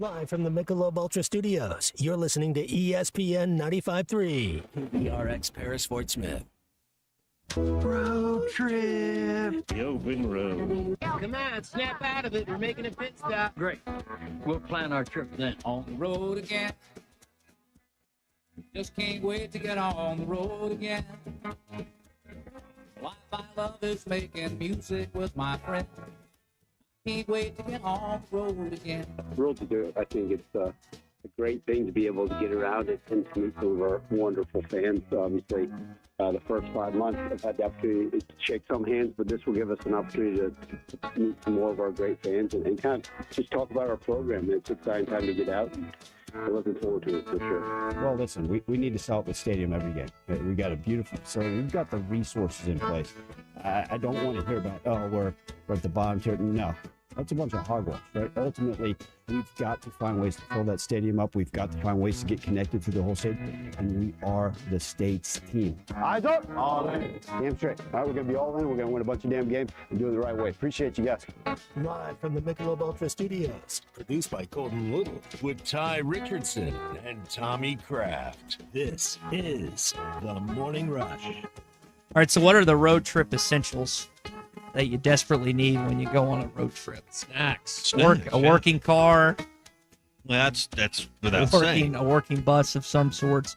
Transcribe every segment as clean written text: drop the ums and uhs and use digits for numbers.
Live from the Michelob Ultra Studios, you're listening to ESPN 95.3, PRX Paris Fort Smith. Road trip. The open road. Come on, snap out of it. We're making a pit stop. Great. We'll plan our trip then. On the road again. Just can't wait to get on the road again. Life I love is making music with my friends. Can't wait to get on the road again. Thrilled to do it. I think it's a great thing to be able to get around it and to meet some of our wonderful fans. Obviously, the first 5 months I've had the opportunity to shake some hands, but this will give us an opportunity to meet some more of our great fans and kind of just talk about our program. It's an exciting time to get out. I'm looking forward to it for sure. Well, listen, we need to sell at the stadium every game. We got a beautiful facility. We've got the resources in place. I don't want to hear about, we're at the bottom tier. No, that's a bunch of hogwash, right? Ultimately, we've got to find ways to fill that stadium up. We've got to find ways to get connected through the whole state, and we are the state's team. Eyes up. All in. Damn straight. All right, we're going to be all in. We're going to win a bunch of damn games and do it the right way. Appreciate you guys. Live from the Michelob Ultra Studios, produced by Colton Little, With Ty Richardson and Tommy Kraft. this is The Morning Rush. All right, so what are the road trip essentials that you desperately need when you go on a road trip? Snacks. A working car, Well, that's without saying. a working bus of some sorts.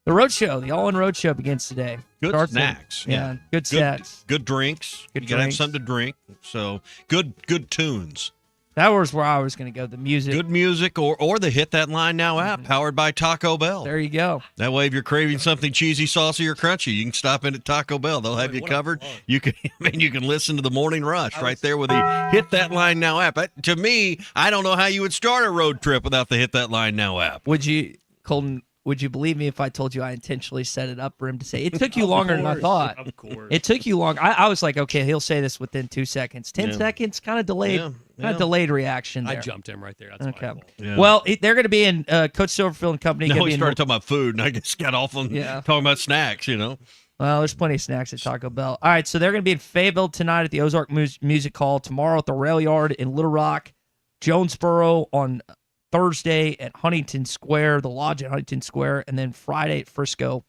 The road show, the All-In Road Show begins today. Good Starts snacks. Yeah, good snacks. Good drinks. Good you gotta have drinks. something to drink. So good tunes. That was where I was going to go. The music. Good music or the Hit That Line Now app powered by Taco Bell. There you go. That way, if you're craving something cheesy, saucy, or crunchy, you can stop in at Taco Bell. They'll have you covered. You can, you can listen to the Morning Rush right there with the Hit That Line Now app. To me, I don't know how you would start a road trip without the Hit That Line Now app. Would you, Colton? Would you believe me if I told you I intentionally set it up for him to say? It took you longer than I thought. Of course. It took you long. I was like, okay, he'll say this within 2 seconds. 10 seconds, kind of delayed. Kind of delayed reaction there. I jumped him right there. That's my fault. Yeah. Well, they're going to be in Coach Silverfield and Company. No, gonna we be in- started talking about food, and I just got off on talking about snacks, Well, there's plenty of snacks at Taco Bell. All right, so they're going to be in Fayetteville tonight at the Ozark Music Hall, tomorrow at the Rail Yard in Little Rock, Jonesboro on Thursday at Huntington Square, the Lodge at Huntington Square, and then Friday at Frisco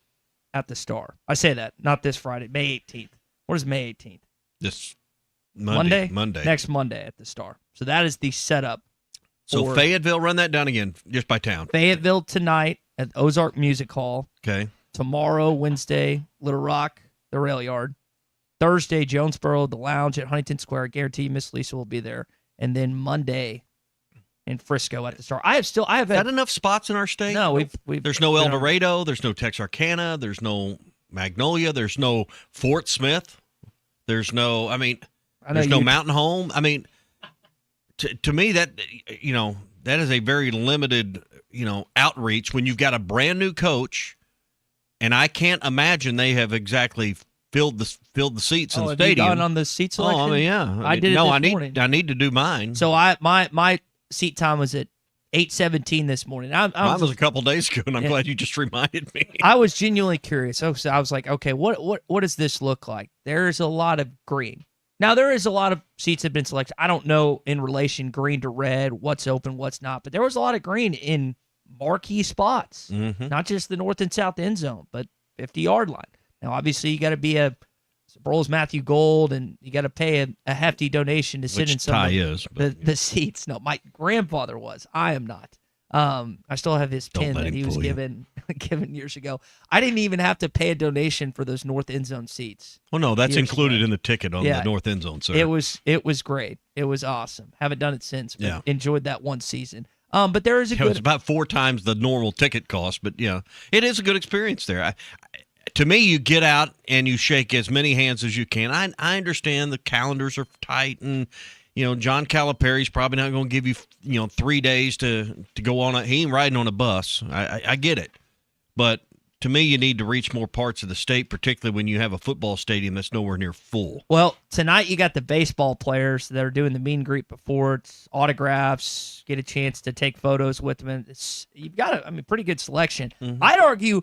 at the Star. I say that, not this Friday, May 18th. What is May 18th? This Monday. Next Monday at the Star. So that is the setup. So Fayetteville, run that down again, just by town. Fayetteville tonight at Ozark Music Hall. Okay. Tomorrow, Wednesday, Little Rock, the Rail Yard. Thursday, Jonesboro, the Lounge at Huntington Square. I guarantee Miss Lisa will be there. And then Monday in Frisco at the Star. I have Got enough spots in our state? No, we've There's no El Dorado. There's no Texarkana. There's no Magnolia. There's no Fort Smith. There's no, there's no Mountain Home. To me, that is a very limited, outreach when you've got a brand new coach, and I can't imagine they have exactly filled the seats in the stadium. Have you gone on the seat selection? I did it this morning. I need to do mine. So my seat time was at 8:17 this morning. Mine was a couple days ago, and I'm glad you just reminded me. I was genuinely curious. So I was like, okay, what does this look like? There's a lot of green. Now, there is a lot of seats that have been selected. I don't know in relation green to red, what's open, what's not, but there was a lot of green in marquee spots, not just the north and south end zone, but 50-yard line. Now, obviously, you got to be a Sproles Matthew Gold, and you got to pay a hefty donation to sit in some of the seats. No, my grandfather was. I am not. I still have his pin that he was given years ago. I didn't even have to pay a donation for those north end zone seats. Well, no, that's included in the ticket on the north end zone, sir. It was great. It was awesome. Haven't done it since, but enjoyed that one season. But there is it's about 4 times the normal ticket cost, but it is a good experience there. To me, you get out and you shake as many hands as you can. I understand the calendars are tight, and John Calipari's probably not going to give you 3 days to go on he ain't riding on a bus. I get it, but to me, you need to reach more parts of the state, particularly when you have a football stadium that's nowhere near full. Well, tonight you got the baseball players that are doing the meet and greet before. It's autographs, get a chance to take photos with them. You've got a pretty good selection. I'd argue.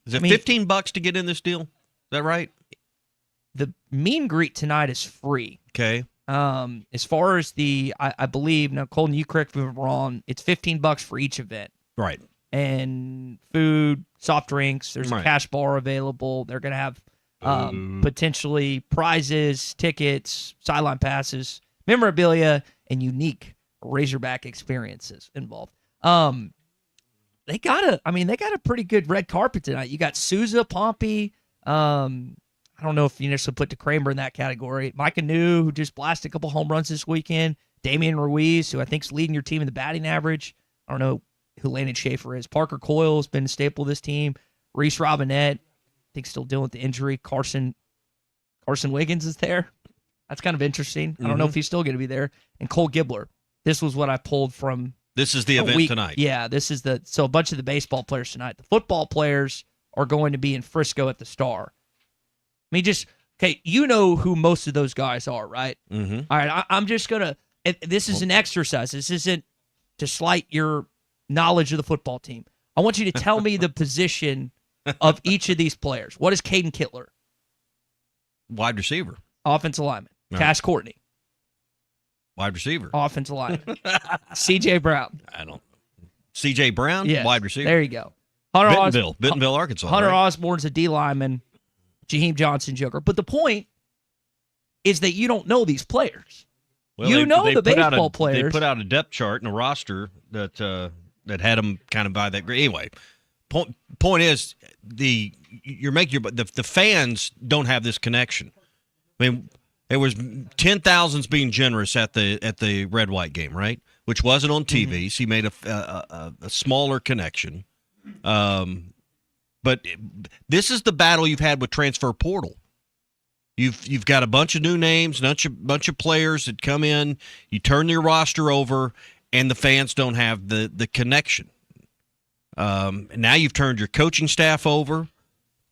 Is it $15 to get in this deal? Is that right? The meet and greet tonight is free. Okay. As far as I believe, now Colton, you correct me if I'm wrong, it's $15 for each event. Right. And food, soft drinks, there's a Right. cash bar available. They're going to have potentially prizes, tickets, sideline passes, memorabilia, and unique Razorback experiences involved. They got a pretty good red carpet tonight. You got Souza, Pompey. I don't know if you necessarily put DeCramer in that category. Micah New, who just blasted a couple home runs this weekend. Damian Ruiz, who I think is leading your team in the batting average. I don't know who Landon Schaefer is. Parker Coyle has been a staple of this team. Reese Robinette, I think still dealing with the injury. Carson Wiggins is there. That's kind of interesting. I don't know if he's still going to be there. And Cole Gibbler. This was what I pulled from. This is the event tonight. Yeah, this is so a bunch of the baseball players tonight. The football players are going to be in Frisco at the Star. I mean, you know who most of those guys are, right? Mm-hmm. All right, I'm just going to, this is an exercise. This isn't to slight your knowledge of the football team. I want you to tell me the position of each of these players. What is Caden Kittler? Wide receiver. Offensive lineman. Right. Cash Courtney. Wide receiver. Offensive lineman. C.J. Brown. I don't. C.J. Brown. Yes, Wide receiver. there you go. Bentonville, Arkansas. Hunter right? Osborne's a D lineman. Jaheim Johnson, Joker. But the point is that you don't know these players. Well, you know they the put out baseball players. They put out a depth chart and a roster that had them kind of by that grade. Anyway, point is the fans don't have this connection. I mean, there was 10,000s being generous at the red white game, right? Which wasn't on TV. So he made a smaller connection. But this is the battle you've had with transfer portal. You've got a bunch of new names, bunch of players that come in. You turn your roster over, and the fans don't have the connection. Now you've turned your coaching staff over.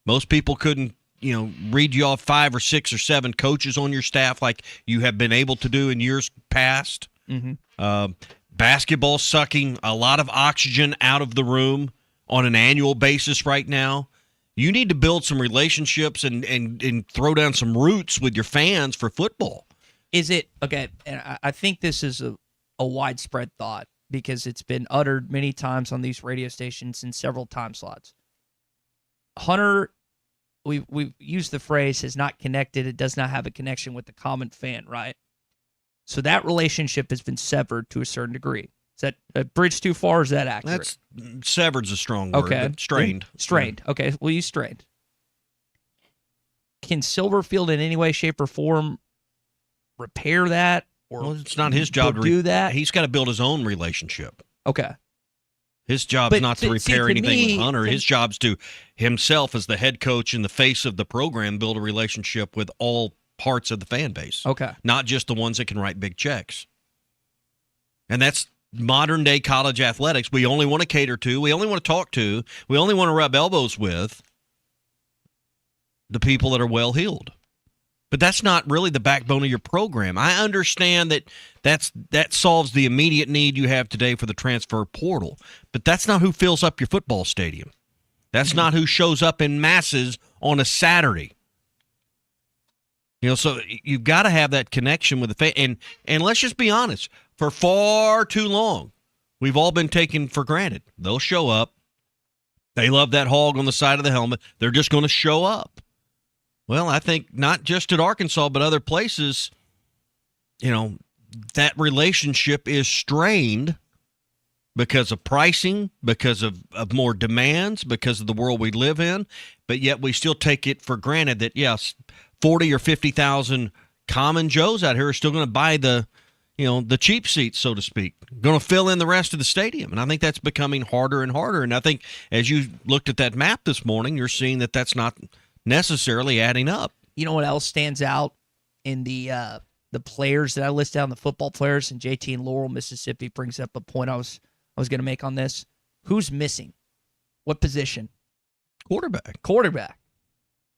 Most people couldn't, read you off 5 or 6 or 7 coaches on your staff like you have been able to do in years past. Mm-hmm. Basketball sucking a lot of oxygen out of the room on an annual basis right now. You need to build some relationships and throw down some roots with your fans for football. Is it okay? And I think this is a widespread thought because it's been uttered many times on these radio stations in several time slots. Hunter, we've used the phrase, has not connected. It does not have a connection with the common fan, right? So that relationship has been severed to a certain degree. Is that a bridge too far? Or is that accurate? Severed's a strong word. Okay. But strained. Strained. Okay. We'll use strained. Can Silverfield in any way, shape, or form repair that? Or it's not his job to do that. He's got to build his own relationship. Okay. His job's not to repair anything with Hunter. His job's to himself as the head coach and the face of the program build a relationship with all parts of the fan base. Okay. Not just the ones that can write big checks. And that's modern day college athletics. We only want to cater to, we only want to talk to, we only want to rub elbows with the people that are well heeled. But that's not really the backbone of your program. I understand that solves the immediate need you have today for the transfer portal, but that's not who fills up your football stadium. That's not who shows up in masses on a Saturday. So you've got to have that connection with the fan. And let's just be honest, for far too long, we've all been taken for granted. They'll show up. They love that hog on the side of the helmet. They're just going to show up. Well, I think not just at Arkansas, but other places, that relationship is strained because of pricing, because of more demands, because of the world we live in. But yet we still take it for granted that, yes, 40 or 50,000 common Joes out here are still going to buy the cheap seats, so to speak, going to fill in the rest of the stadium. And I think that's becoming harder and harder. And I think as you looked at that map this morning, you're seeing that that's not necessarily adding up. You know what else stands out in the players that I list down, the football players, and JT in Laurel, Mississippi brings up a point I was going to make on this. Who's missing? What position? Quarterback.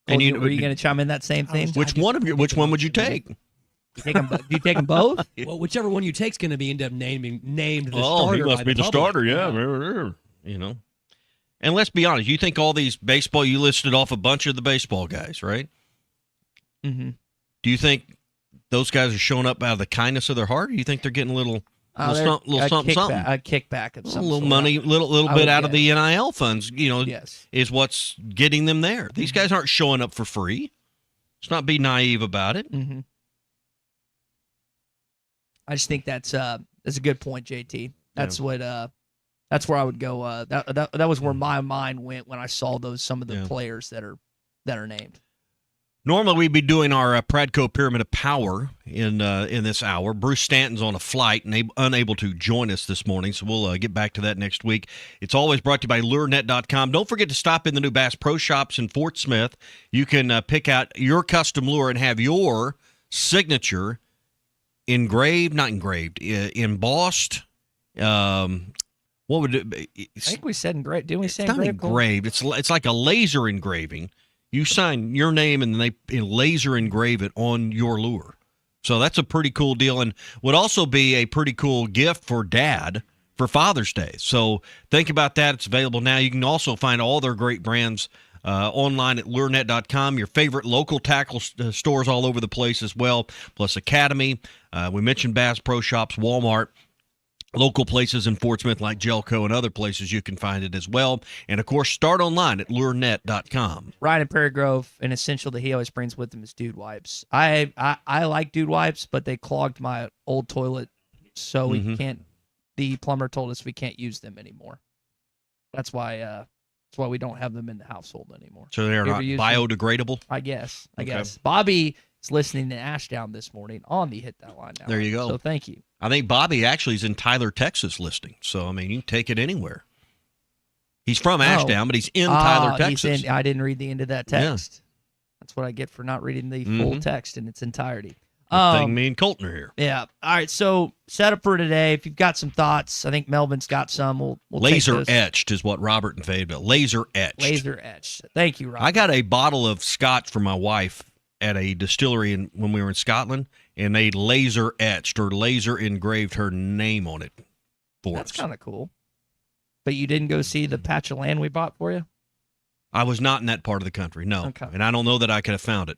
And are you going to chime in that same thing? Which one would you take? Do you take them both? Well, whichever one you take is going to be end up named the starter. Oh, he must be the public. starter, yeah. And let's be honest, you think all these baseball, you listed off a bunch of the baseball guys, right? Mm-hmm. Do you think those guys are showing up out of the kindness of their heart? Or you think they're getting a little something? A kickback of some a little sort. money, little bit out of guess. the NIL funds, Yes. is what's getting them there. These guys aren't showing up for free. Let's not be naive about it. Mm-hmm. I just think that's a good point, JT. That's what that's where I would go. That was where my mind went when I saw some of the players that are named. Normally we'd be doing our Pradco Pyramid of Power in this hour. Bruce Stanton's on a flight and unable to join us this morning, so we'll get back to that next week. It's always brought to you by LureNet.com. Don't forget to stop in the new Bass Pro Shops in Fort Smith. You can pick out your custom lure and have your signature embossed. What would it be? I think we said engraved. Didn't we say it's engraved? Not engraved. It's like a laser engraving. You sign your name and they laser engrave it on your lure. So that's a pretty cool deal, and would also be a pretty cool gift for Dad for Father's Day. So think about that. It's available now. You can also find all their great brands online at lurenet.com. Your favorite local tackle stores all over the place as well, plus Academy. We mentioned Bass Pro Shops, Walmart. Local places in Fort Smith like Jelco and other places you can find it as well. And, of course, start online at lurenet.com. Ryan in Prairie Grove, an essential that he always brings with him is Dude Wipes. I like Dude Wipes, but they clogged my old toilet, so we can't – the plumber told us we can't use them anymore. That's why we don't have them in the household anymore. So they're not biodegradable? I guess. Bobby is listening to Ashdown this morning on the Hit That Line now. There you go. So thank you. I think Bobby actually is in Tyler, Texas listing. So, I mean, you can take it anywhere. He's from Ashdown, but he's in Tyler, Texas. I didn't read the end of that text. Yeah. That's what I get for not reading the full text in its entirety. Thing me and Colton are here. Yeah. All right, so set up for today. If you've got some thoughts, I think Melvin's got some. We'll laser etched is what Robert and Fayetteville. Laser etched. Laser etched. Thank you, Robert. I got a bottle of scotch for my wife at a distillery when we were in Scotland, and they laser etched or laser engraved her name on it for us. That's kind of cool. But you didn't go see the patch of land we bought for you? I was not in that part of the country, no. Okay. And I don't know that I could have found it.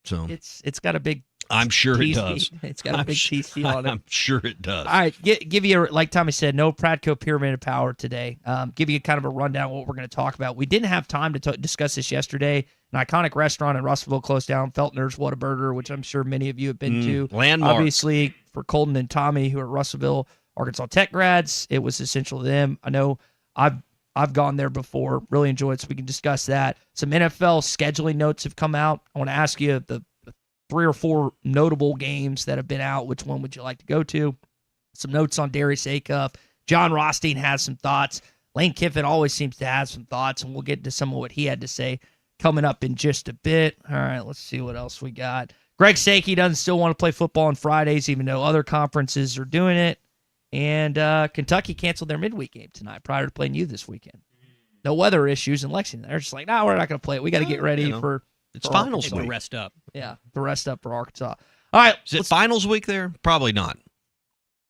So it's got a big I'm sure TC. it does. It's got a big TC on it. I'm sure it does. All right, give you, like Tommy said, no Pradco Pyramid of Power today. Give you kind of a rundown of what we're going to talk about. We didn't have time to discuss this yesterday. An iconic restaurant in Russellville closed down, Feltner's Whataburger, which I'm sure many of you have been to. Landmark. Obviously, for Colton and Tommy, who are Russellville, Arkansas Tech grads, it was essential to them. I know I've gone there before, really enjoyed it, so we can discuss that. Some NFL scheduling notes have come out. I want to ask you the 3 or 4 notable games that have been out. Which one would you like to go to? Some notes on Darius Acuff. John Rothstein has some thoughts. Lane Kiffin always seems to have some thoughts, and we'll get into some of what he had to say coming up in just a bit. All right, let's see what else we got. Greg Sankey doesn't still want to play football on Fridays, even though other conferences are doing it. And Kentucky canceled their midweek game tonight prior to playing you this weekend. No weather issues in Lexington. They're just like, no, we're not going to play it. We got to get ready for it's finals week. week. Rest up. Yeah, the rest up for Arkansas. All right. Is it finals week there? Probably not.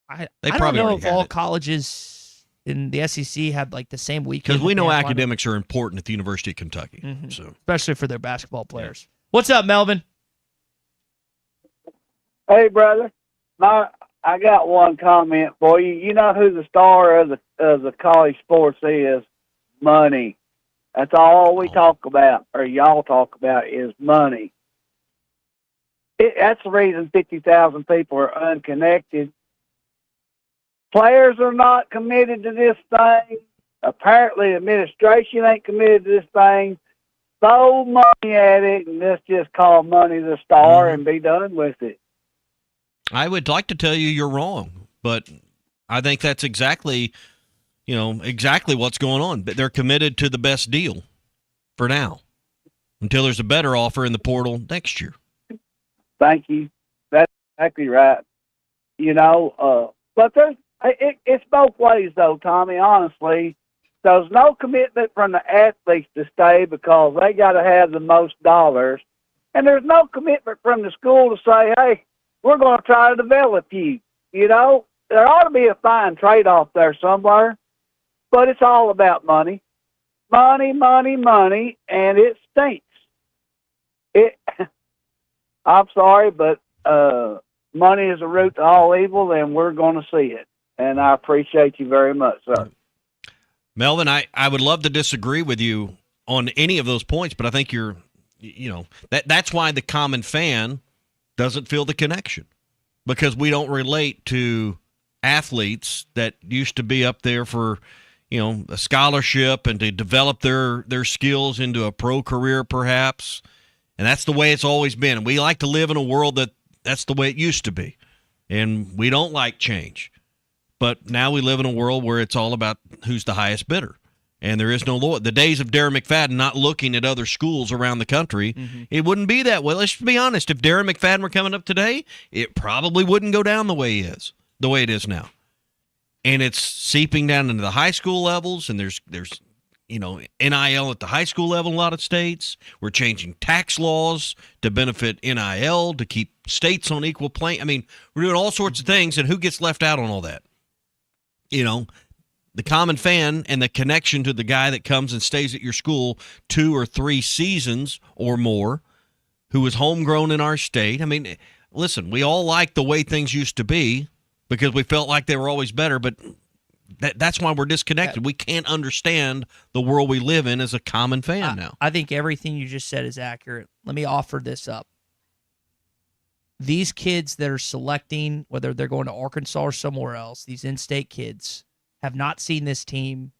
I don't know if all colleges in the SEC have like the same weekend. Because we know academics are important at the University of Kentucky. So especially for their basketball players. Yeah. What's up, Melvin? Hey, brother. I got one comment for you. You know who the star of the college sports is? Money. That's all we talk about, or y'all talk about, is money. That's the reason 50,000 people are unconnected. Players are not committed to this thing. Apparently, administration ain't committed to this thing. Throw money at it, and let's just call money the star and be done with it. I would like to tell you you're wrong, but I think that's exactly what's going on. But they're committed to the best deal for now until there's a better offer in the portal next year. Thank you. That's exactly right. But it's both ways, though, Tommy, honestly. There's no commitment from the athletes to stay because they got to have the most dollars. And there's no commitment from the school to say, hey, we're going to try to develop you. There ought to be a fine trade-off there somewhere. But it's all about money. Money, money, money, and it stinks. I'm sorry, but money is the root to all evil, then we're going to see it. And I appreciate you very much, sir. Melvin, I would love to disagree with you on any of those points, but I think that's why the common fan doesn't feel the connection, because we don't relate to athletes that used to be up there for, a scholarship and to develop their skills into a pro career perhaps. And that's the way it's always been. We like to live in a world that's the way it used to be. And we don't like change. But now we live in a world where it's all about who's the highest bidder. And there is no law. The days of Darren McFadden not looking at other schools around the country, it wouldn't be that way. Let's be honest. If Darren McFadden were coming up today, it probably wouldn't go down the way it is now. And it's seeping down into the high school levels, and there's NIL at the high school level in a lot of states. We're changing tax laws to benefit NIL, to keep states on equal plane. I mean, we're doing all sorts of things, and who gets left out on all that? The common fan and the connection to the guy that comes and stays at your school 2 or 3 seasons or more, who was homegrown in our state. I mean, listen, we all like the way things used to be because we felt like they were always better, but that's why we're disconnected. We can't understand the world we live in as a common fan now. I think everything you just said is accurate. Let me offer this up. These kids that are selecting, whether they're going to Arkansas or somewhere else, these in-state kids have not seen this team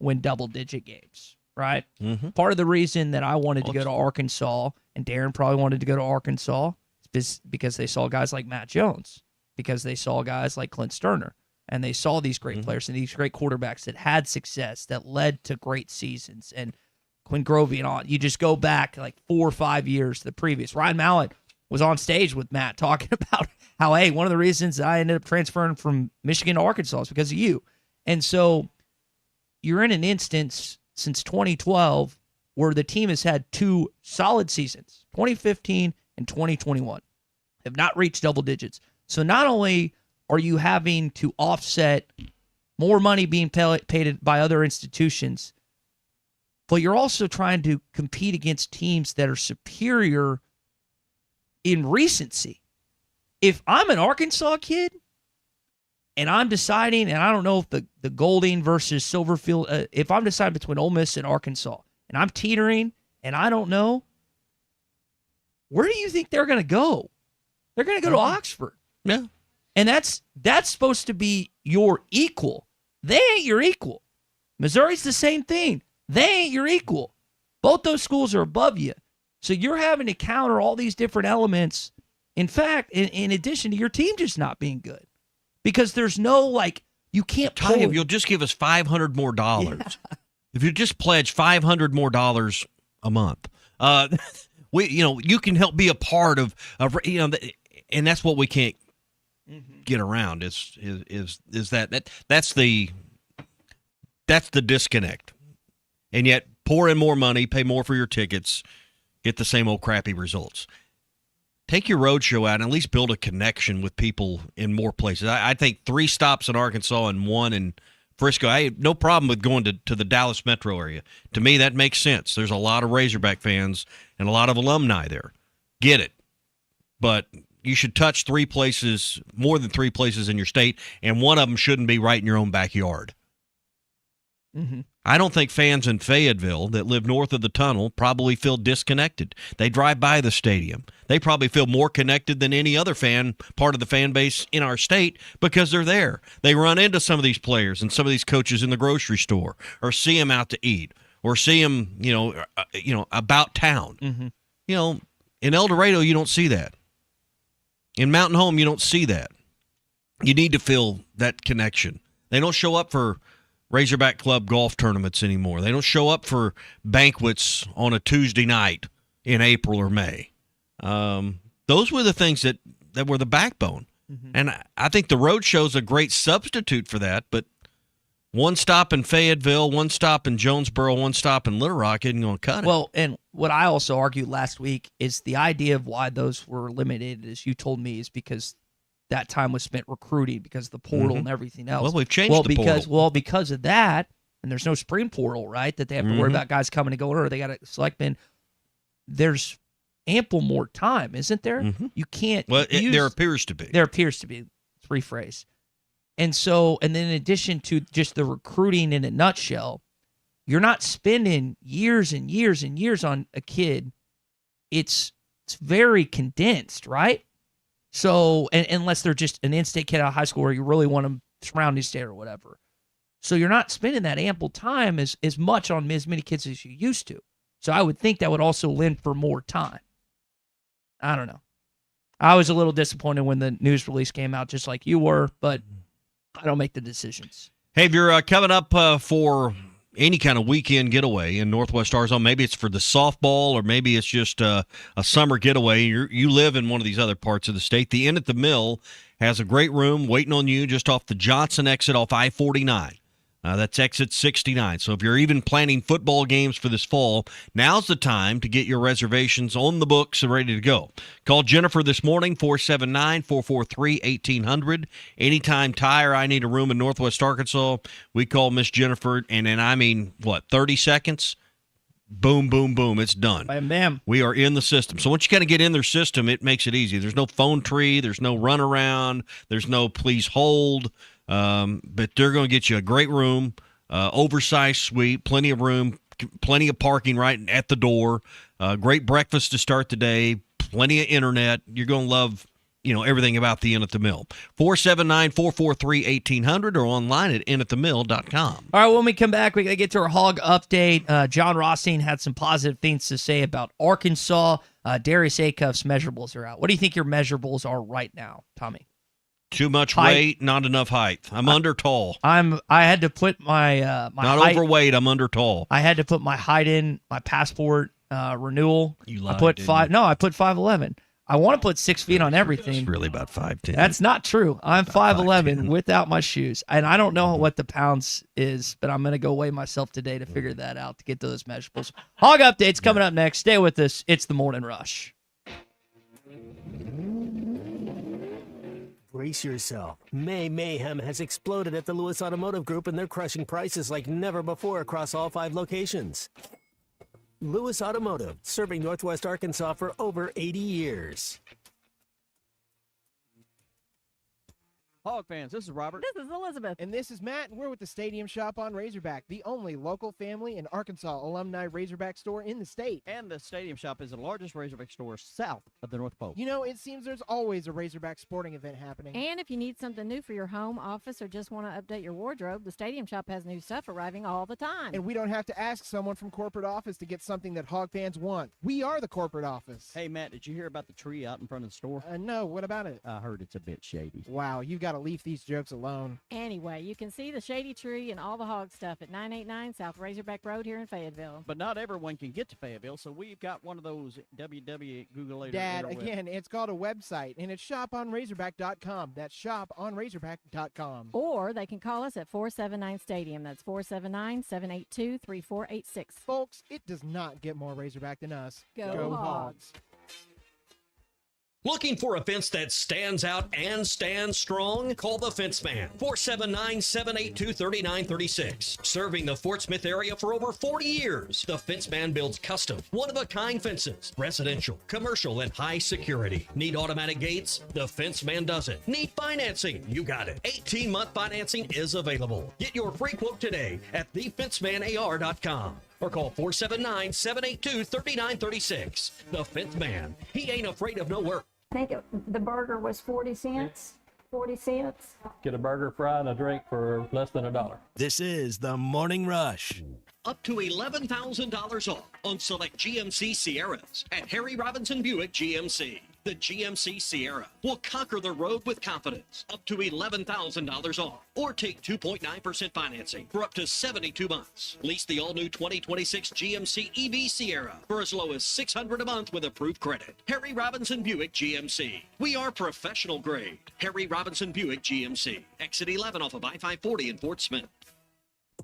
win double-digit games, right? Mm-hmm. Part of the reason that I wanted to go to Arkansas, and Darren probably wanted to go to Arkansas, is because they saw guys like Matt Jones, because they saw guys like Clint Sterner, and they saw these great players and these great quarterbacks that had success, that led to great seasons. And Quinn Grovey and all, you just go back like 4 or 5 years to the previous. Ryan Mallett was on stage with Matt talking about how, hey, one of the reasons that I ended up transferring from Michigan to Arkansas is because of you. And so you're in an instance since 2012 where the team has had 2 solid seasons, 2015 and 2021, have not reached double digits. So not only are you having to offset more money being paid by other institutions, but you're also trying to compete against teams that are superior in recency. If I'm an Arkansas kid and I'm deciding, and I don't know if the Golding versus Silverfield, if I'm deciding between Ole Miss and Arkansas, and I'm teetering, and I don't know, where do you think they're going to go? They're going to go to Oxford. Yeah. And that's supposed to be your equal. They ain't your equal. Missouri's the same thing. They ain't your equal. Both those schools are above you. So you're having to counter all these different elements. In fact, in addition to your team just not being good. Because there's no, you can't Tell you, you'll just give us $500 more. Yeah. If you just pledge $500 more a month, you can help be a part of and that's what we can't get around is that's the disconnect. And yet pour in more money, pay more for your tickets, get the same old crappy results. Take your road show out and at least build a connection with people in more places. I think 3 stops in Arkansas and 1 in Frisco. I have no problem with going to the Dallas metro area. To me, that makes sense. There's a lot of Razorback fans and a lot of alumni there. Get it. But you should touch 3 places, more than 3 places in your state, and one of them shouldn't be right in your own backyard. Mm-hmm. I don't think fans in Fayetteville that live north of the tunnel probably feel disconnected. They drive by the stadium. They probably feel more connected than any other part of the fan base in our state because they're there. They run into some of these players and some of these coaches in the grocery store, or see them out to eat, or see them, about town. Mm-hmm. In El Dorado, you don't see that. In Mountain Home, you don't see that. You need to feel that connection. They don't show up for Razorback Club golf tournaments anymore. They don't show up for banquets on a Tuesday night in April or May. Those were the things that were the backbone. Mm-hmm. And I think the road show's a great substitute for that, but one stop in Fayetteville, one stop in Jonesboro, one stop in Little Rock isn't going to cut it. Well, and what I also argued last week is the idea of why those were eliminated, as you told me, is because that time was spent recruiting because of the portal and everything else. Well, we've changed the portal. Because of that, and there's no spring portal, right, that they have to worry about guys coming and going, or they got to select in. There's ample more time, isn't there? Mm-hmm. You can't. Well, there appears to be. There appears to be. Let's rephrase. And then in addition to just the recruiting in a nutshell, you're not spending years and years and years on a kid. It's very condensed, right? So, unless they're just an in-state kid out of high school where you really want them surrounding state or whatever. So you're not spending that ample time as much on as many kids as you used to. So I would think that would also lend for more time. I don't know. I was a little disappointed when the news release came out, just like you were, but I don't make the decisions. Hey, if you're coming up for any kind of weekend getaway in Northwest Arizona, maybe it's for the softball or maybe it's just a summer getaway. You live in one of these other parts of the state. The Inn at the Mill has a great room waiting on you just off the Johnson exit off I-49. That's exit 69. So if you're even planning football games for this fall, now's the time to get your reservations on the books and ready to go. Call Jennifer this morning, 479-443-1800. Anytime Tire, I need a room in Northwest Arkansas, we call Miss Jennifer, and then 30 seconds? Boom, boom, boom. It's done. Bam, bam. We are in the system. So once you kind of get in their system, it makes it easy. There's no phone tree. There's no runaround. There's no please hold. But they're going to get you a great room, oversized suite, plenty of room, plenty of parking right at the door, great breakfast to start the day, plenty of internet. You're going to love, everything about the Inn at the Mill. 479-443-1800 or online at innatthemill.com. All right, when we come back, we got to get to our hog update. John Rothstein had some positive things to say about Arkansas. Darius Acuff's measurables are out. What do you think your measurables are right now, Tommy? Too much height. weight, not enough height. I'm under tall. I had to put my not height, overweight. I'm under tall. I had to put my height in my passport renewal. You lied, I put didn't you? No, I put 5'11". I want to put 6 feet on everything. It's really about 5'10". That's not true. I'm 5'11" 5'10". without my shoes, and I don't know what the pounds is, but I'm gonna go weigh myself today to figure that out to get those measurables. Hog updates coming up next. Stay with us. It's the Morning Rush. Brace yourself. May mayhem has exploded at the Lewis Automotive Group, and they're crushing prices like never before across all 5 locations. Lewis Automotive, serving Northwest Arkansas for over 80 years. Hog fans, this is Robert. This is Elizabeth. And this is Matt, and we're with the Stadium Shop on Razorback, the only local family and Arkansas alumni Razorback store in the state. And the Stadium Shop is the largest Razorback store south of the North Pole. You know, it seems there's always a Razorback sporting event happening. And if you need something new for your home, office, or just want to update your wardrobe, the Stadium Shop has new stuff arriving all the time. And we don't have to ask someone from corporate office to get something that Hog fans want. We are the corporate office. Hey, Matt, did you hear about the tree out in front of the store? No, what about it? I heard it's a bit shady. Wow, you've got to leave these jokes alone. Anyway, you can see the shady tree and all the hog stuff at 989 South Razorback Road here in Fayetteville. But not everyone can get to Fayetteville, so we've got one of those www. Dad, again, it's called a website, and it's shoponrazorback.com. That's shoponrazorback.com. Or they can call us at 479 Stadium. That's 479-782-3486. Folks, it does not get more Razorback than us. Go Hogs. Looking for a fence that stands out and stands strong? Call the Fence Man, 479-782-3936. Serving the Fort Smith area for over 40 years, the Fence Man builds custom, one-of-a-kind fences, residential, commercial, and high security. Need automatic gates? The Fence Man does it. Need financing? You got it. 18-month financing is available. Get your free quote today at thefencemanar.com. Or call 479-782-3936. The Fence Man. He ain't afraid of no work. I think the burger was 40 cents. 40 cents. Get a burger, fry, and a drink for less than $1. This is the Morning Rush. Up to $11,000 off on select GMC Sierras at Harry Robinson Buick GMC. The GMC Sierra will conquer the road with confidence. Up to $11,000 off. Or take 2.9% financing for up to 72 months. Lease the all-new 2026 GMC EV Sierra for as low as $600 a month with approved credit. Harry Robinson Buick GMC. We are professional grade. Harry Robinson Buick GMC. Exit 11 off of I-540 in Fort Smith.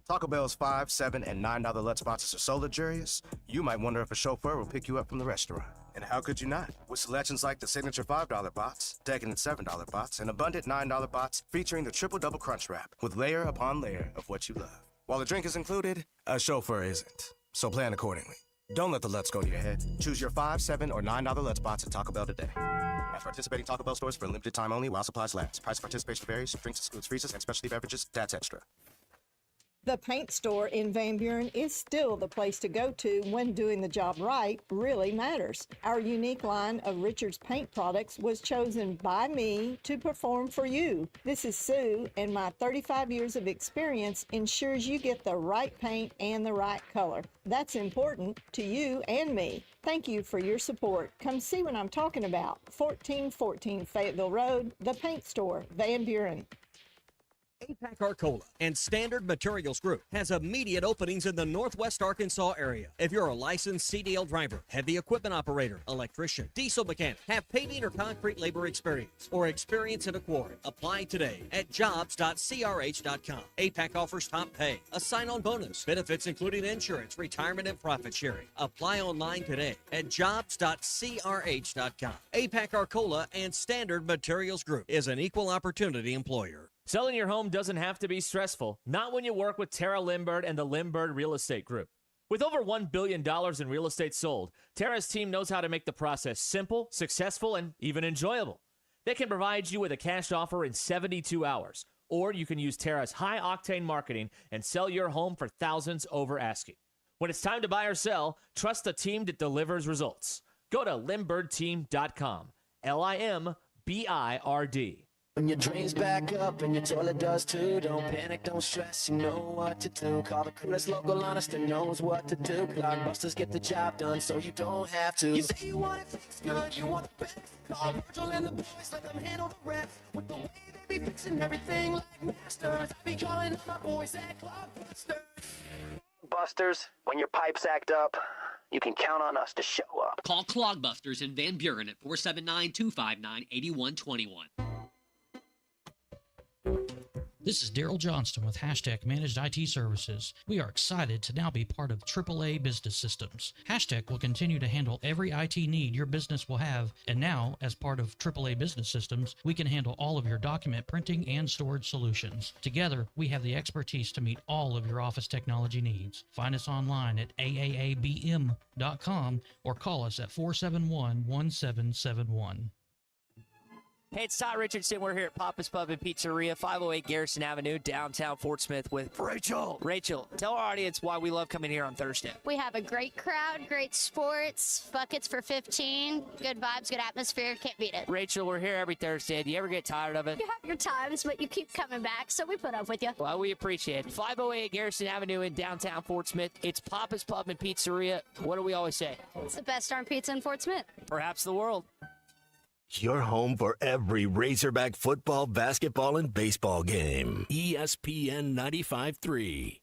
Taco Bell's $5, $7, and $9 lunch boxes are so luxurious, you might wonder if a chauffeur will pick you up from the restaurant. And how could you not? With selections like the signature $5 box, decadent $7 box, and abundant $9 box featuring the triple-double crunch wrap with layer upon layer of what you love. While the drink is included, a chauffeur isn't. So plan accordingly. Don't let the Lutz go to your head. Choose your $5, $7, or $9 Lutz box at Taco Bell today. At participating Taco Bell stores for a limited time only while supplies last. Price of participation varies. Drinks excludes freezers and specialty beverages. That's extra. The paint store in Van Buren is still the place to go to when doing the job right really matters. Our unique line of Richards paint products was chosen by me to perform for you. This is Sue, and my 35 years of experience ensures you get the right paint and the right color. That's important to you and me. Thank you for your support. Come see what I'm talking about. 1414 Fayetteville Road, the paint store, Van Buren. APAC Arcola and Standard Materials Group has immediate openings in the Northwest Arkansas area. If you're a licensed CDL driver, heavy equipment operator, electrician, diesel mechanic, have paving or concrete labor experience, or experience in a quarry, apply today at jobs.crh.com. APAC offers top pay, a sign-on bonus, benefits including insurance, retirement, and profit sharing. Apply online today at jobs.crh.com. APAC Arcola and Standard Materials Group is an equal opportunity employer. Selling your home doesn't have to be stressful, not when you work with Tara Limbird and the Limbird Real Estate Group. With over $1 billion in real estate sold, Tara's team knows how to make the process simple, successful, and even enjoyable. They can provide you with a cash offer in 72 hours, or you can use Tara's high-octane marketing and sell your home for thousands over asking. When it's time to buy or sell, trust the team that delivers results. Go to limbirdteam.com, LIMBIRD. When your drains back up and your toilet does too, don't panic, don't stress, you know what to do. Call the crew that's local, honest, and knows what to do. Cloudbusters get the job done so you don't have to. You say you want it fixed good, you want the best. Call Virgil and the boys, let them handle the rest. With the way they be fixing everything like masters, I be calling my boys at Cloudbusters. Busters, when your pipes act up, you can count on us to show up. Call Clogbusters in Van Buren at 479-259-8121. This is Daryl Johnston with Hashtag Managed IT Services. We are excited to now be part of AAA Business Systems. Hashtag will continue to handle every IT need your business will have, and now, as part of AAA Business Systems, we can handle all of your document printing and storage solutions. Together, we have the expertise to meet all of your office technology needs. Find us online at aaabm.com or call us at 471-1771. Hey, it's Todd Richardson. We're here at Papa's Pub and Pizzeria, 508 Garrison Avenue, downtown Fort Smith with Rachel. Rachel, tell our audience why we love coming here on Thursday. We have a great crowd, great sports, buckets for 15, good vibes, good atmosphere. Can't beat it. Rachel, we're here every Thursday. Do you ever get tired of it? You have your times, but you keep coming back, so we put up with you. Well, we appreciate it. 508 Garrison Avenue in downtown Fort Smith. It's Papa's Pub and Pizzeria. What do we always say? It's the best darn pizza in Fort Smith. Perhaps the world. Your home for every Razorback football, basketball, and baseball game. ESPN 95.3.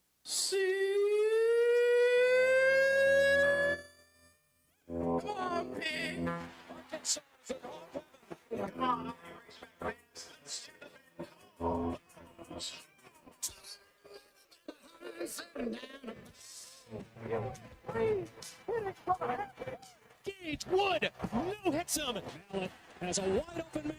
Gage Wood, no hits him. Allen has a wide open man.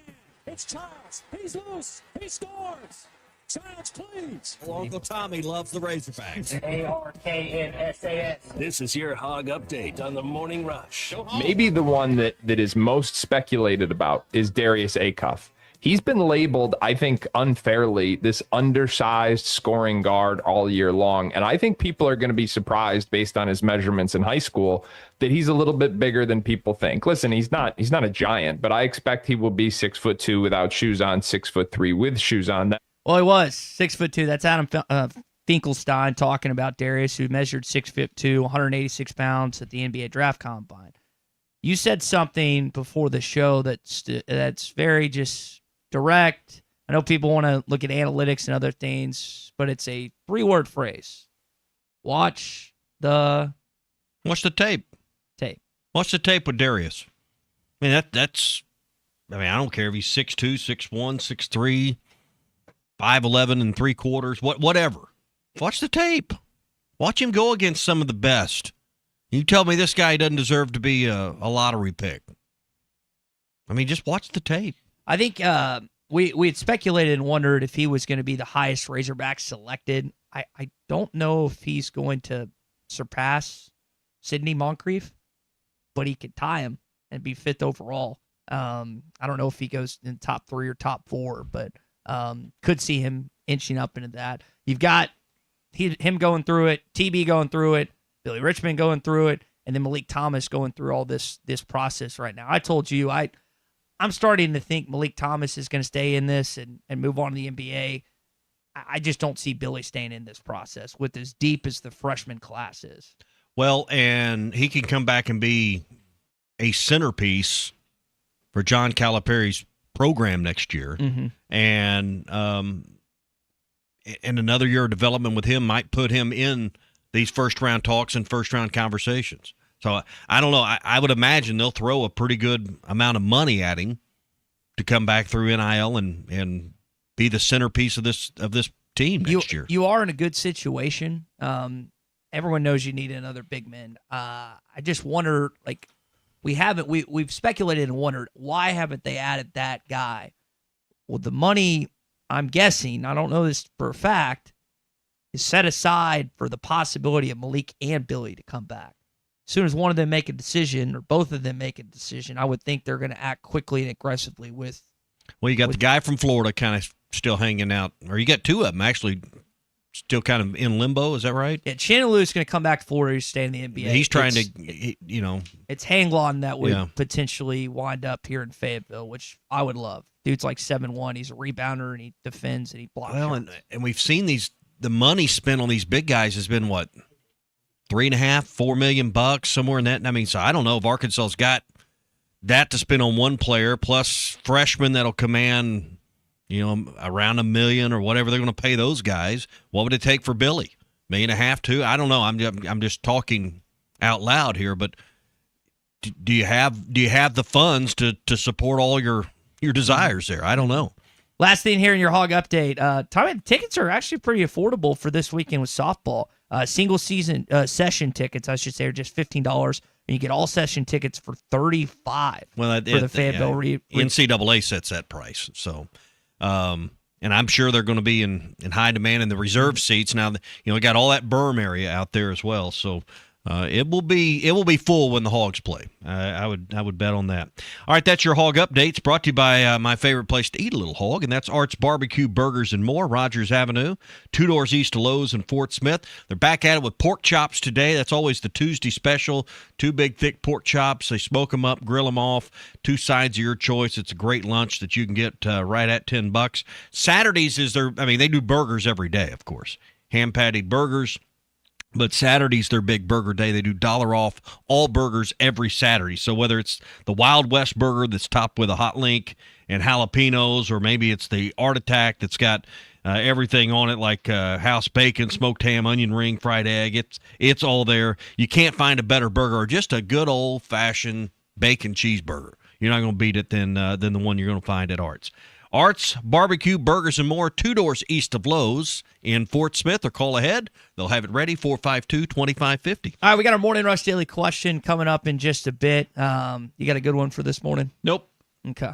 It's Childs. He's loose. He scores. Childs cleans. Uncle Tommy loves the Razorbacks. ARKNSAS. This is your Hog Update on the Morning Rush. Maybe the one that is most speculated about is Darius Acuff. He's been labeled, I think, unfairly, this undersized scoring guard all year long. And I think people are going to be surprised based on his measurements in high school that he's a little bit bigger than people think. Listen, he's not a giant, but I expect he will be 6'2" without shoes on, 6'3" with shoes on. Well, he was 6'2". That's Adam Finkelstein talking about Darius, who measured 6'2", 186 pounds at the NBA Draft Combine. You said something before the show that's very just direct. I know people want to look at analytics and other things, but it's a 3-word phrase. Watch the tape. Watch the tape with Darius. I mean, that's. I mean, I don't care if he's 6'2", 6'1", 6'3", 5'11" 3/4, whatever. Watch the tape. Watch him go against some of the best. You tell me this guy doesn't deserve to be a lottery pick. I mean, just watch the tape. I think we had speculated and wondered if he was going to be the highest Razorback selected. I don't know if he's going to surpass Sidney Moncrief, but he could tie him and be fifth overall. I don't know if he goes in top 3 or top 4, but could see him inching up into that. You've got him going through it, TB going through it, Billy Richmond going through it, and then Malik Thomas going through all this process right now. I told you I'm starting to think Malik Thomas is going to stay in this and move on to the NBA. I just don't see Billy staying in this process with as deep as the freshman class is. Well, and he can come back and be a centerpiece for John Calipari's program next year. Mm-hmm. And another year of development with him might put him in these first-round talks and first-round conversations. So I don't know. I would imagine they'll throw a pretty good amount of money at him to come back through NIL and be the centerpiece of this team next year. You are in a good situation. Everyone knows you need another big man. I just wonder, like, we've speculated and wondered, why haven't they added that guy? Well, the money, I'm guessing, I don't know this for a fact, is set aside for the possibility of Malik and Billy to come back. As soon as one of them make a decision, or both of them make a decision, I would think they're going to act quickly and aggressively with. Well, you got the guy from Florida kind of still hanging out, or you got 2 of them actually still kind of in limbo. Is that right? Yeah, Shannon Lewis is going to come back to Florida to stay in the NBA. He's trying to, It's Hanglon that would potentially wind up here in Fayetteville, which I would love. Dude's like 7'1". He's a rebounder, and he defends, and he blocks. Well, and we've seen the money spent on these big guys has been what, $3.5, $4 million, somewhere in that. I mean, so I don't know if Arkansas's got that to spend on one player, plus freshmen that'll command, around $1 million or whatever they're going to pay those guys. What would it take for Billy? $1.5 million, $2 million? I don't know. I'm just talking out loud here, but do you have the funds to support all your desires there? I don't know. Last thing here in your Hog update, Tommy, tickets are actually pretty affordable for this weekend with softball. Single season session tickets, I should say, are just $15, and you get all session tickets for $35. Well, for the Fayetteville NCAA sets that price, so. And I'm sure they're going to be in high demand in the reserve seats. Now, we got all that berm area out there as well, so it will be full when the Hogs play. I would bet on that. All right, that's your Hog Updates, brought to you by my favorite place to eat a little hog, and that's Art's Barbecue Burgers and More, Rogers Avenue, 2 doors east of Lowe's in Fort Smith. They're back at it with pork chops today. That's always the Tuesday special. 2 big, thick pork chops. They smoke them up, grill them off, 2 sides of your choice. It's a great lunch that you can get right at $10. Saturdays they do burgers every day, of course. Hand-patted burgers. But Saturday's their big burger day. They do $1 off all burgers every Saturday. So whether it's the Wild West burger that's topped with a hot link and jalapenos, or maybe it's the Art Attack that's got everything on it, like house bacon, smoked ham, onion ring, fried egg. It's all there. You can't find a better burger, or just a good old-fashioned bacon cheeseburger. You're not going to beat it than the one you're going to find at Art's. Art's Barbecue Burgers and More, 2 doors east of Lowe's in Fort Smith, or call ahead. They'll have it ready, 452-2550. All right, we got our Morning Rush Daily question coming up in just a bit. You got a good one for this morning? Nope. Okay.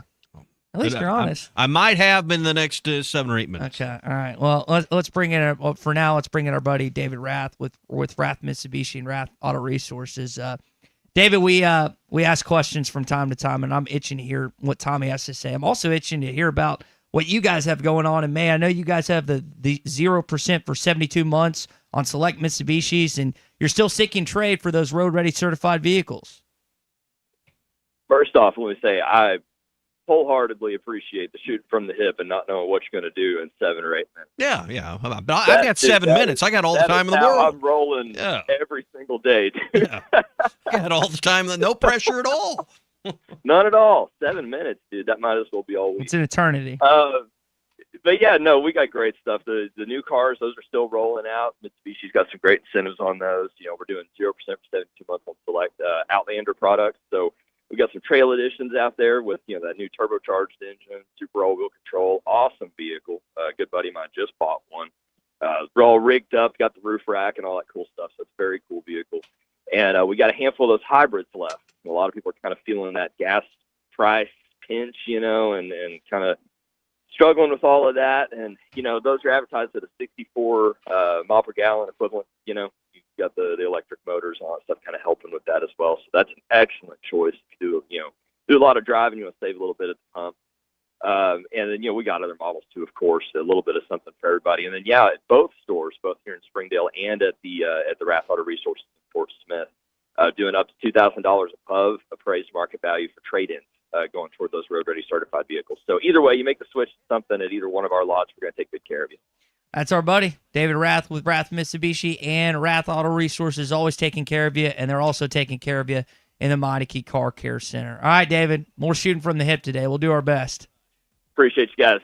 At least you're honest. I might have in the next 7 or 8 minutes. Okay. All right. Well, let's bring in for now. Let's bring in our buddy David Rath with Rath Mitsubishi and Rath Auto Resources. David, we ask questions from time to time, and I'm itching to hear what Tommy has to say. I'm also itching to hear about what you guys have going on in May. I know you guys have the 0% for 72 months on select Mitsubishis, and you're still seeking trade for those road-ready certified vehicles. First off, let me say I wholeheartedly appreciate the shoot from the hip and not knowing what you're going to do in 7 or 8 minutes. Yeah. But I've got 7 minutes. I got all the time in the world. I'm rolling every single day, dude. Yeah. I got all the time. No pressure at all. None at all. 7 minutes, dude. That might as well be all week. It's an eternity. But yeah, no, we got great stuff. The new cars, those are still rolling out. Mitsubishi's got some great incentives on those. We're doing 0% for 72 months on select Outlander products. So we got some trail editions out there with, that new turbocharged engine, super all-wheel control, awesome vehicle. A good buddy of mine just bought one. We're all rigged up, got the roof rack and all that cool stuff. So it's a very cool vehicle. And we got a handful of those hybrids left. A lot of people are kind of feeling that gas price pinch, and kind of struggling with all of that. And, those are advertised at a 64 mile per gallon equivalent. You got the electric motors and all that stuff kind of helping with that as well. So that's an excellent choice if you do a lot of driving, you want to save a little bit at the pump. And then, we got other models too, of course, a little bit of something for everybody. And then, at both stores, both here in Springdale and at the Rath Auto Resources in Fort Smith, doing up to $2,000 above appraised market value for trade-ins, going toward those road-ready certified vehicles. So either way, you make the switch to something at either one of our lots, we're going to take good care of you. That's our buddy, David Rath with Rath Mitsubishi and Rath Auto Resources, always taking care of you, and they're also taking care of you in the Meineke Car Care Center. All right, David, more shooting from the hip today. We'll do our best. Appreciate you guys.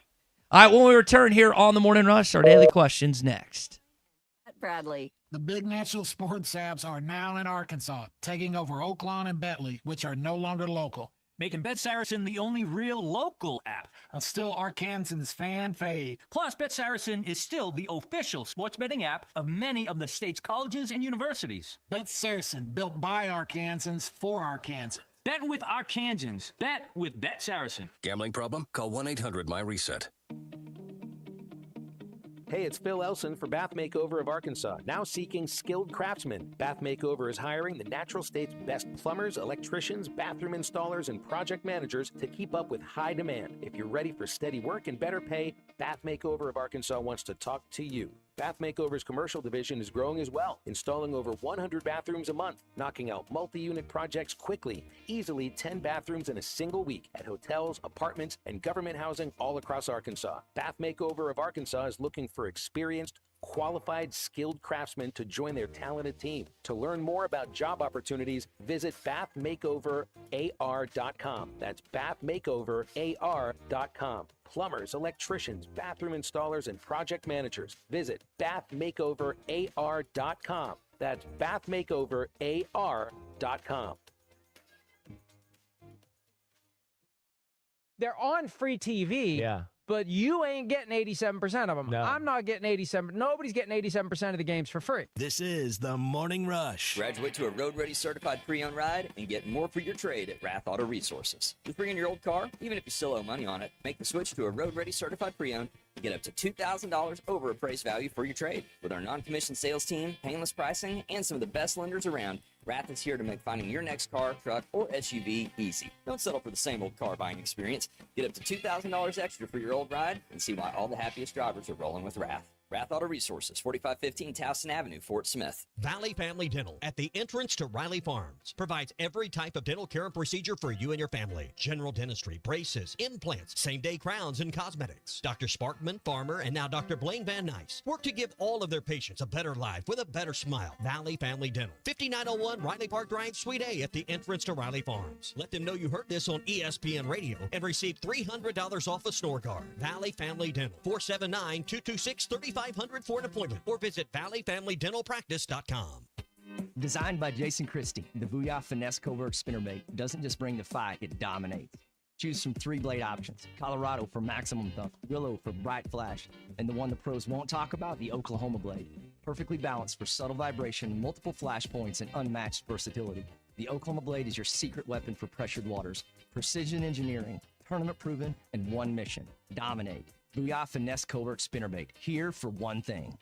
All right, when we return here on the Morning Rush, our daily questions next. Bradley. The big natural sports apps are now in Arkansas, taking over Oaklawn and Bentley, which are no longer local. Making Bet Saracen the only real local app. Still Arkansans fan fave. Plus, Bet Saracen is still the official sports betting app of many of the state's colleges and universities. Bet Saracen, built by Arkansans for Arkansans. Bet with Arkansans. Bet with Bet Saracen. Gambling problem? Call 1-800-MY-RESET. Hey, it's Phil Elson for Bath Makeover of Arkansas, now seeking skilled craftsmen. Bath Makeover is hiring the natural state's best plumbers, electricians, bathroom installers, and project managers to keep up with high demand. If you're ready for steady work and better pay, Bath Makeover of Arkansas wants to talk to you. Bath Makeover's commercial division is growing as well, installing over 100 bathrooms a month, knocking out multi-unit projects quickly, easily 10 bathrooms in a single week at hotels, apartments, and government housing all across Arkansas. Bath Makeover of Arkansas is looking for experienced, qualified, skilled craftsmen to join their talented team. To learn more about job opportunities, visit bathmakeoverar.com. That's bathmakeoverar.com. Plumbers, electricians, bathroom installers, and project managers. Visit bathmakeoverar.com. That's bathmakeoverar.com. They're on free TV. Yeah. But you ain't getting 87% of them. No. I'm not getting 87%. Nobody's getting 87% of the games for free. This is the Morning Rush. Graduate to a road-ready certified pre-owned ride and get more for your trade at Rath Auto Resources. Just bring in your old car, even if you still owe money on it. Make the switch to a road-ready certified pre-owned and get up to $2,000 over appraised value for your trade. With our non-commissioned sales team, painless pricing, and some of the best lenders around, Rath is here to make finding your next car, truck, or SUV easy. Don't settle for the same old car buying experience. Get up to $2,000 extra for your old ride and see why all the happiest drivers are rolling with Rath. Rath Auto Resources, 4515 Towson Avenue, Fort Smith. Valley Family Dental, at the entrance to Riley Farms, provides every type of dental care and procedure for you and your family. General dentistry, braces, implants, same-day crowns, and cosmetics. Dr. Sparkman, Farmer, and now Dr. Blaine Van Nice work to give all of their patients a better life with a better smile. Valley Family Dental, 5901 Riley Park Drive, Suite A, at the entrance to Riley Farms. Let them know you heard this on ESPN Radio and receive $300 off a snore guard. Valley Family Dental, 479-226-3500 for an appointment, or visit valleyfamilydentalpractice.com. Designed by Jason Christie, the Booyah Finesse Covert Spinnerbait doesn't just bring the fight, it dominates. Choose from 3 blade options: Colorado for maximum thump, Willow for bright flash, and the one the pros won't talk about, the Oklahoma blade. Perfectly balanced for subtle vibration, multiple flash points, and unmatched versatility. The Oklahoma blade is your secret weapon for pressured waters. Precision engineering, tournament proven, and one mission: dominate. Booyah Finesse Covert Spinnerbait, here for one thing.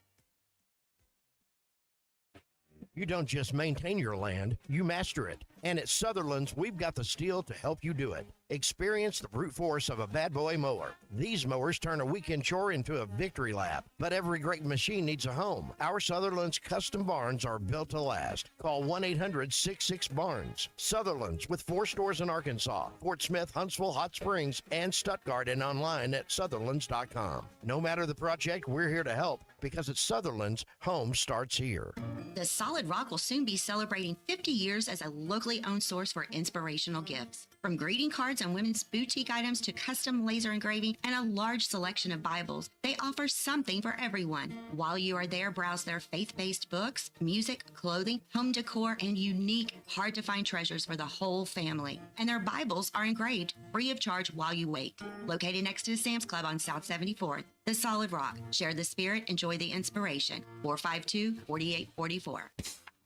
You don't just maintain your land, you master it. And at Sutherland's, we've got the steel to help you do it. Experience the brute force of a bad boy mower. These mowers turn a weekend chore into a victory lap. But every great machine needs a home. Our Sutherland's custom barns are built to last. Call 1-800-66-BARNS. Sutherland's, with 4 stores in Arkansas: Fort Smith, Huntsville, Hot Springs, and Stuttgart, and online at Sutherlands.com. No matter the project, we're here to help, because at Sutherland's, home starts here. The Solid Rock will soon be celebrating 50 years as a locally owned source for inspirational gifts. From greeting cards and women's boutique items to custom laser engraving and a large selection of Bibles, they offer something for everyone. While you are there, browse their faith-based books, music, clothing, home decor, and unique, hard-to-find treasures for the whole family. And their Bibles are engraved free of charge while you wait. Located next to the Sam's Club on South 74th, The Solid Rock. Share the spirit, enjoy the inspiration. 452-4844.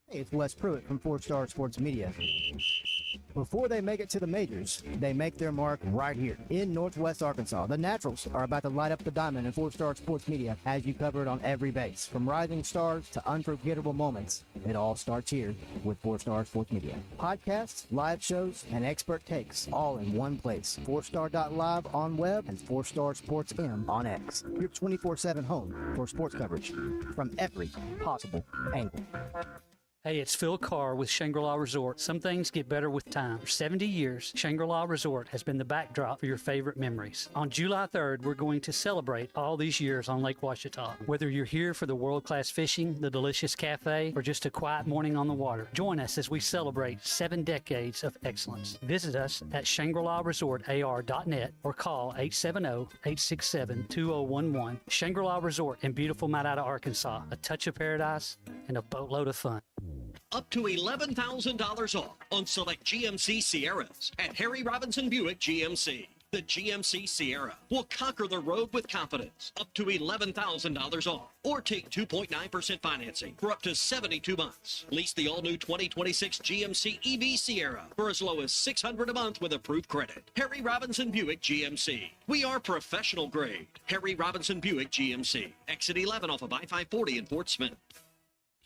Hey, it's Wes Pruitt from 4 Star Sports Media. Before they make it to the majors, they make their mark right here in Northwest Arkansas. The Naturals are about to light up the diamond in 4-Star Sports Media as you cover it on every base. From rising stars to unforgettable moments, it all starts here with 4-Star Sports Media. Podcasts, live shows, and expert takes all in one place. 4star.live on web and 4-Star Sports M on X. Your 24/7 home for sports coverage from every possible angle. Hey, it's Phil Carr with Shangri-La Resort. Some things get better with time. For 70 years, Shangri-La Resort has been the backdrop for your favorite memories. On July 3rd, we're going to celebrate all these years on Lake Ouachita. Whether you're here for the world-class fishing, the delicious cafe, or just a quiet morning on the water, join us as we celebrate 7 decades of excellence. Visit us at ShangriLaResortAR.net or call 870-867-2011. Shangri-La Resort in beautiful Mount Arkansas. A touch of paradise and a boatload of fun. Up to $11,000 off on select GMC Sierras at Harry Robinson Buick GMC. The GMC Sierra will conquer the road with confidence. Up to $11,000 off. Or take 2.9% financing for up to 72 months. Lease the all-new 2026 GMC EV Sierra for as low as $600 a month with approved credit. Harry Robinson Buick GMC. We are professional grade. Harry Robinson Buick GMC. Exit 11 off of I-540 in Fort Smith.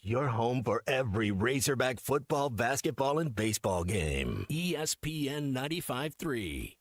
Your home for every Razorback football, basketball, and baseball game. ESPN 95.3.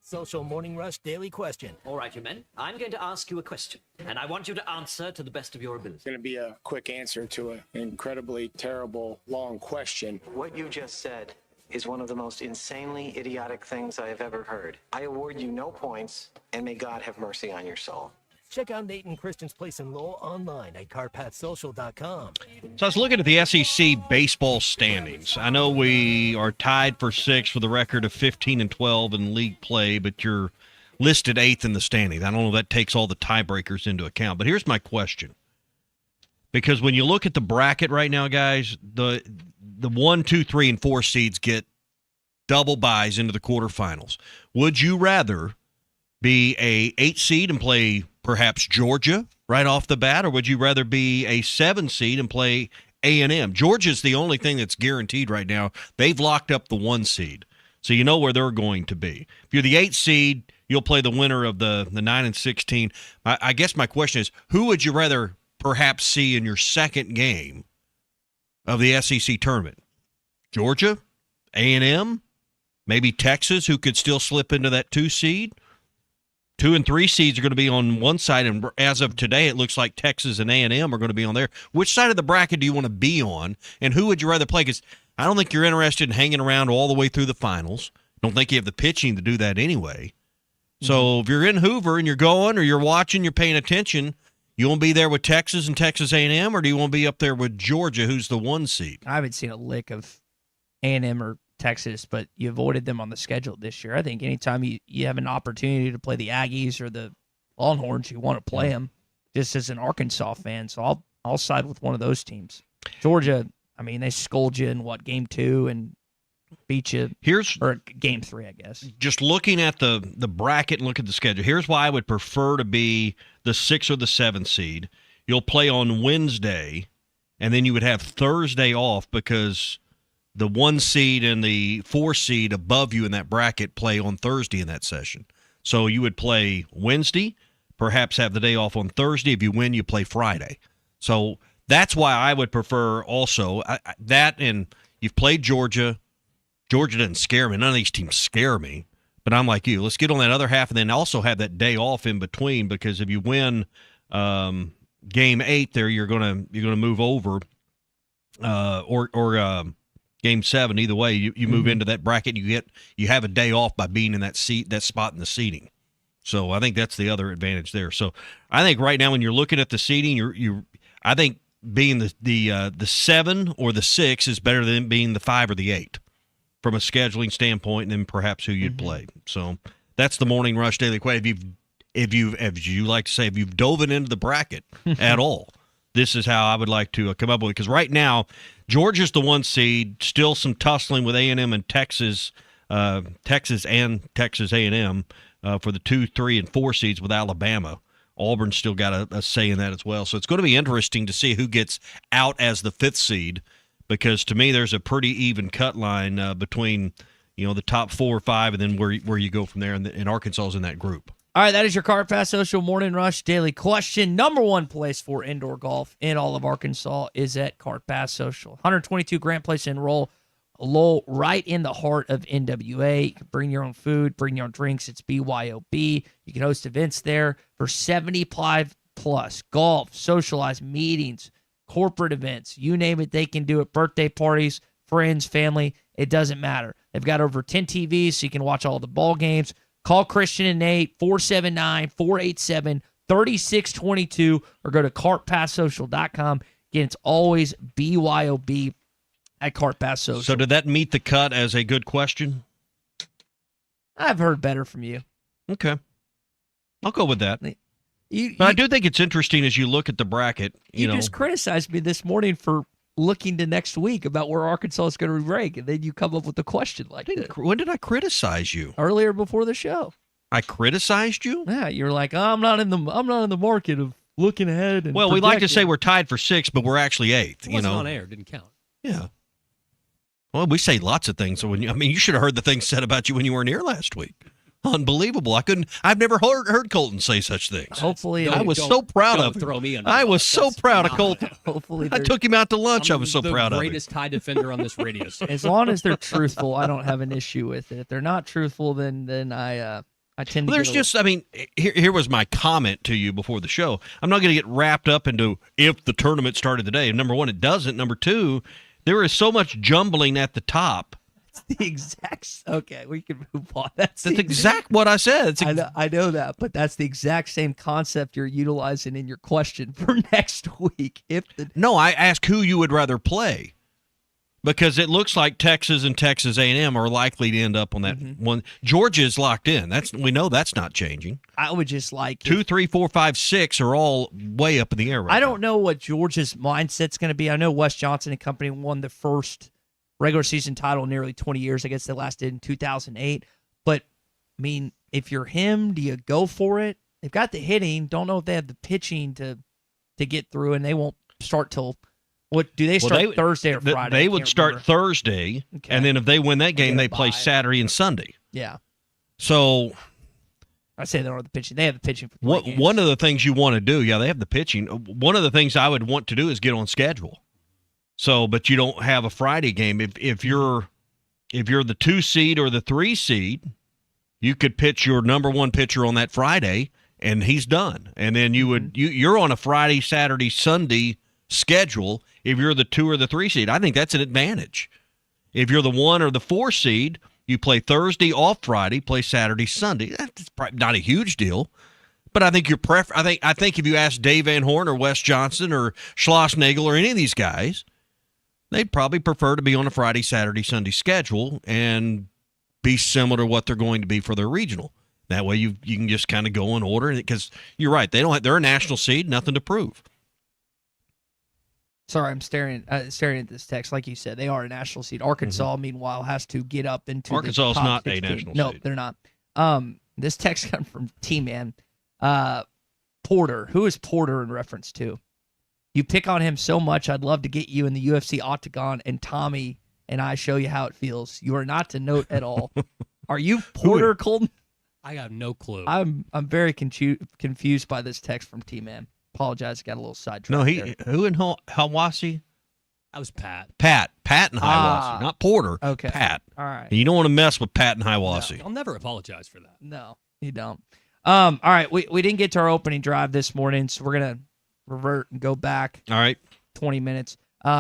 Social Morning Rush Daily Question. All right, you men. I'm going to ask you a question, and I want you to answer to the best of your ability. It's going to be a quick answer to an incredibly terrible, long question. What you just said is one of the most insanely idiotic things I have ever heard. I award you no points, and may God have mercy on your soul. Check out Nate and Christian's Place in Lowell online at CarpathSocial.com. So I was looking at the SEC baseball standings. I know we are tied for 6th with a record of 15-12 in league play, but you're listed 8th in the standings. I don't know if that takes all the tiebreakers into account, but here's my question. Because when you look at the bracket right now, guys, the 1, 2, 3, and 4 seeds get double byes into the quarterfinals. Would you rather be a 8 seed and play perhaps Georgia right off the bat, or would you rather be a 7 seed and play A&M? Georgia's the only thing that's guaranteed right now. They've locked up the 1 seed, so you know where they're going to be. If you're the 8 seed, you'll play the winner of the 9 and 16. I guess my question is, who would you rather perhaps see in your second game of the SEC tournament? Georgia, A&M, maybe Texas, who could still slip into that 2 seed? 2 and 3 seeds are going to be on one side, and as of today, it looks like Texas and A&M are going to be on there. Which side of the bracket do you want to be on, and who would you rather play? Because I don't think you're interested in hanging around all the way through the finals. Don't think you have the pitching to do that anyway. So if you're in Hoover and you're going, or you're watching, you're paying attention, you want to be there with Texas and Texas A&M, or do you want to be up there with Georgia, who's the 1 seed? I haven't seen a lick of A&M or Texas, but you avoided them on the schedule this year. I think anytime you have an opportunity to play the Aggies or the Longhorns, you want to play them, just as an Arkansas fan. So I'll side with one of those teams. Georgia, I mean, they scolded you in game 2 and beat you. Or game 3, I guess. Just looking at the bracket and look at the schedule, here's why I would prefer to be the 6 or the 7 seed. You'll play on Wednesday, and then you would have Thursday off because the 1 seed and the 4 seed above you in that bracket play on Thursday in that session. So you would play Wednesday, perhaps have the day off on Thursday. If you win, you play Friday. So that's why I would prefer also that, and you've played Georgia. Georgia doesn't scare me. None of these teams scare me. But I'm like you. Let's get on that other half and then also have that day off in between, because if you win game 8 there, you're gonna move over or Game 7, either way, you move into that bracket. You have a day off by being in that spot in the seating. So I think that's the other advantage there. So I think right now when you're looking at the seating, I think being the 7 or the 6 is better than being the 5 or the 8 from a scheduling standpoint, and then perhaps who you'd play. So that's the Morning Rush Daily Question. If you like to say, if you've dove into the bracket at all, this is how I would like to come up with it. Because right now, Georgia's the 1 seed, still some tussling with A&M and Texas and Texas A&M for the 2, 3, and 4 seeds with Alabama Auburn's still got a say in that as well. So it's going to be interesting to see who gets out as the 5th seed, because to me there's a pretty even cut line between the top 4 or 5 and then where you go from there, and Arkansas is in that group. All right, that is your Car Pass Social Morning Rush Daily Question. Number 1 place for indoor golf in all of Arkansas is at Car Pass Social. 122 Grant Place to enroll. Lowell, right in the heart of NWA. You can bring your own food, bring your own drinks. It's BYOB. You can host events there for 75 plus. Golf, socialized meetings, corporate events, you name it, they can do it. Birthday parties, friends, family, it doesn't matter. They've got over 10 TVs, so you can watch all the ball games. Call Christian and Nate, 479-487-3622, or go to cartpasssocial.com. Again, it's always BYOB at Cart Pass Social. So did that meet the cut as a good question? I've heard better from you. Okay. I'll go with that. But I do think it's interesting as you look at the bracket. You just criticized me this morning for looking to next week about where Arkansas is going to rank, and then you come up with a question like that. When did I criticize you? Earlier before the show. I criticized you? Yeah, you're like, I'm not in the market of looking ahead. And well, we like to say we're tied for 6th, but we're actually 8th. It wasn't on air, didn't count. Yeah. Well, we say lots of things. So you should have heard the things said about you when you weren't here last week. Unbelievable. I've never heard Colton say such things. Hopefully. I was so proud of him. Throw me under I the was bus. so That's proud of not- Colton. Hopefully I took him out to lunch. I was so the proud of him. greatest tie defender on this radio. As long as they're truthful, I don't have an issue with it. If they're not truthful, then I tend to Well, there's just, here was my comment to you before the show. I'm not going to get wrapped up into if the tournament started today. Number 1, it doesn't. Number 2, there is so much jumbling at the top. the exact. Okay, we can move on. That's exact what I said. I know that, but that's the exact same concept you're utilizing in your question for next week. No, I asked who you would rather play, because it looks like Texas and Texas A&M are likely to end up on that one. Georgia's locked in. We know that's not changing. I would just like 2, 3, 4, 5, 6 are all way up in the air right I don't know what Georgia's mindset's going to be. I know Wes Johnson and company won the first regular season title in nearly 20 years. I guess they last did in 2008. But, I mean, if you're him, do you go for it? They've got the hitting. Don't know if they have the pitching to get through, and they won't start till what do they start Thursday or Friday? They would start Thursday, and then if they win that game, they play Saturday and Sunday. Yeah. So I say they don't have the pitching. They have the pitching for one of the things you want to do, they have the pitching. One of the things I would want to do is get on schedule. So, but you don't have a Friday game. If you're the 2 seed or the 3 seed, you could pitch your number 1 pitcher on that Friday, and he's done. And then you're on a Friday, Saturday, Sunday schedule. If you're the 2 or the 3 seed, I think that's an advantage. If you're the 1 or the 4 seed, you play Thursday, off Friday, play Saturday, Sunday. That's probably not a huge deal. But I think I think if you ask Dave Van Horn or Wes Johnson or Schlossnagel or any of these guys, they'd probably prefer to be on a Friday, Saturday, Sunday schedule and be similar to what they're going to be for their regional. That way you can just kind of go in order, because you're right, they're a national seed, nothing to prove. Sorry, I'm staring at this text. Like you said, they are a national seed. Arkansas, meanwhile, has to get up into Arkansas is the top not 16. a national No, seed. they're not. This text comes from T-Man. Porter. Who is Porter in reference to? You pick on him so much, I'd love to get you in the UFC octagon and Tommy and I show you how it feels. You are not to note at all. Are you Porter, Colton? I have no clue. I'm very confused by this text from T-Man. Apologize, got a little sidetracked. No, there. who in Hiawassee? That was Pat. Pat in Hiawassee, not Porter. Okay. Pat. All right. You don't want to mess with Pat in Hiawassee. I'll never apologize for that. No, you don't. All right, we didn't get to our opening drive this morning, so we're gonna revert and go back. All right. 20 minutes.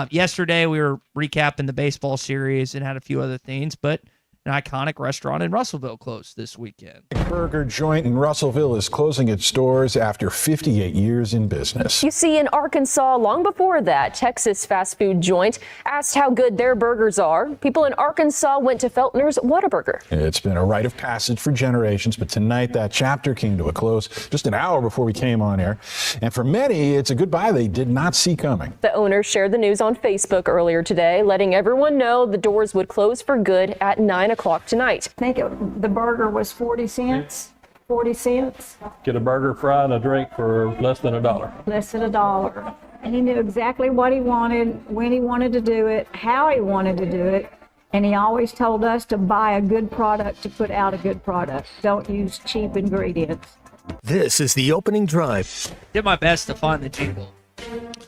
Yesterday we were recapping the baseball series and had a few other things, but an iconic restaurant in Russellville closed this weekend. Burger joint in Russellville is closing its doors after 58 years in business. You see, in Arkansas, long before that, Texas fast food joint asked how good their burgers are. People in Arkansas went to Feltner's Whataburger. It's been a rite of passage for generations, but tonight that chapter came to a close just an hour before we came on air. And for many, it's a goodbye they did not see coming. The owner shared the news on Facebook earlier today, letting everyone know the doors would close for good at 9 o'clock tonight. I think the burger was 40 cents. 40 cents, Get a burger, fry, and a drink for less than $1. less than $1. And he knew exactly what he wanted, when he wanted to do it, how he wanted to do it. And he always told us to buy a good product to put out a good product. Don't use cheap ingredients. This is the opening drive. Did my best to find the jingle.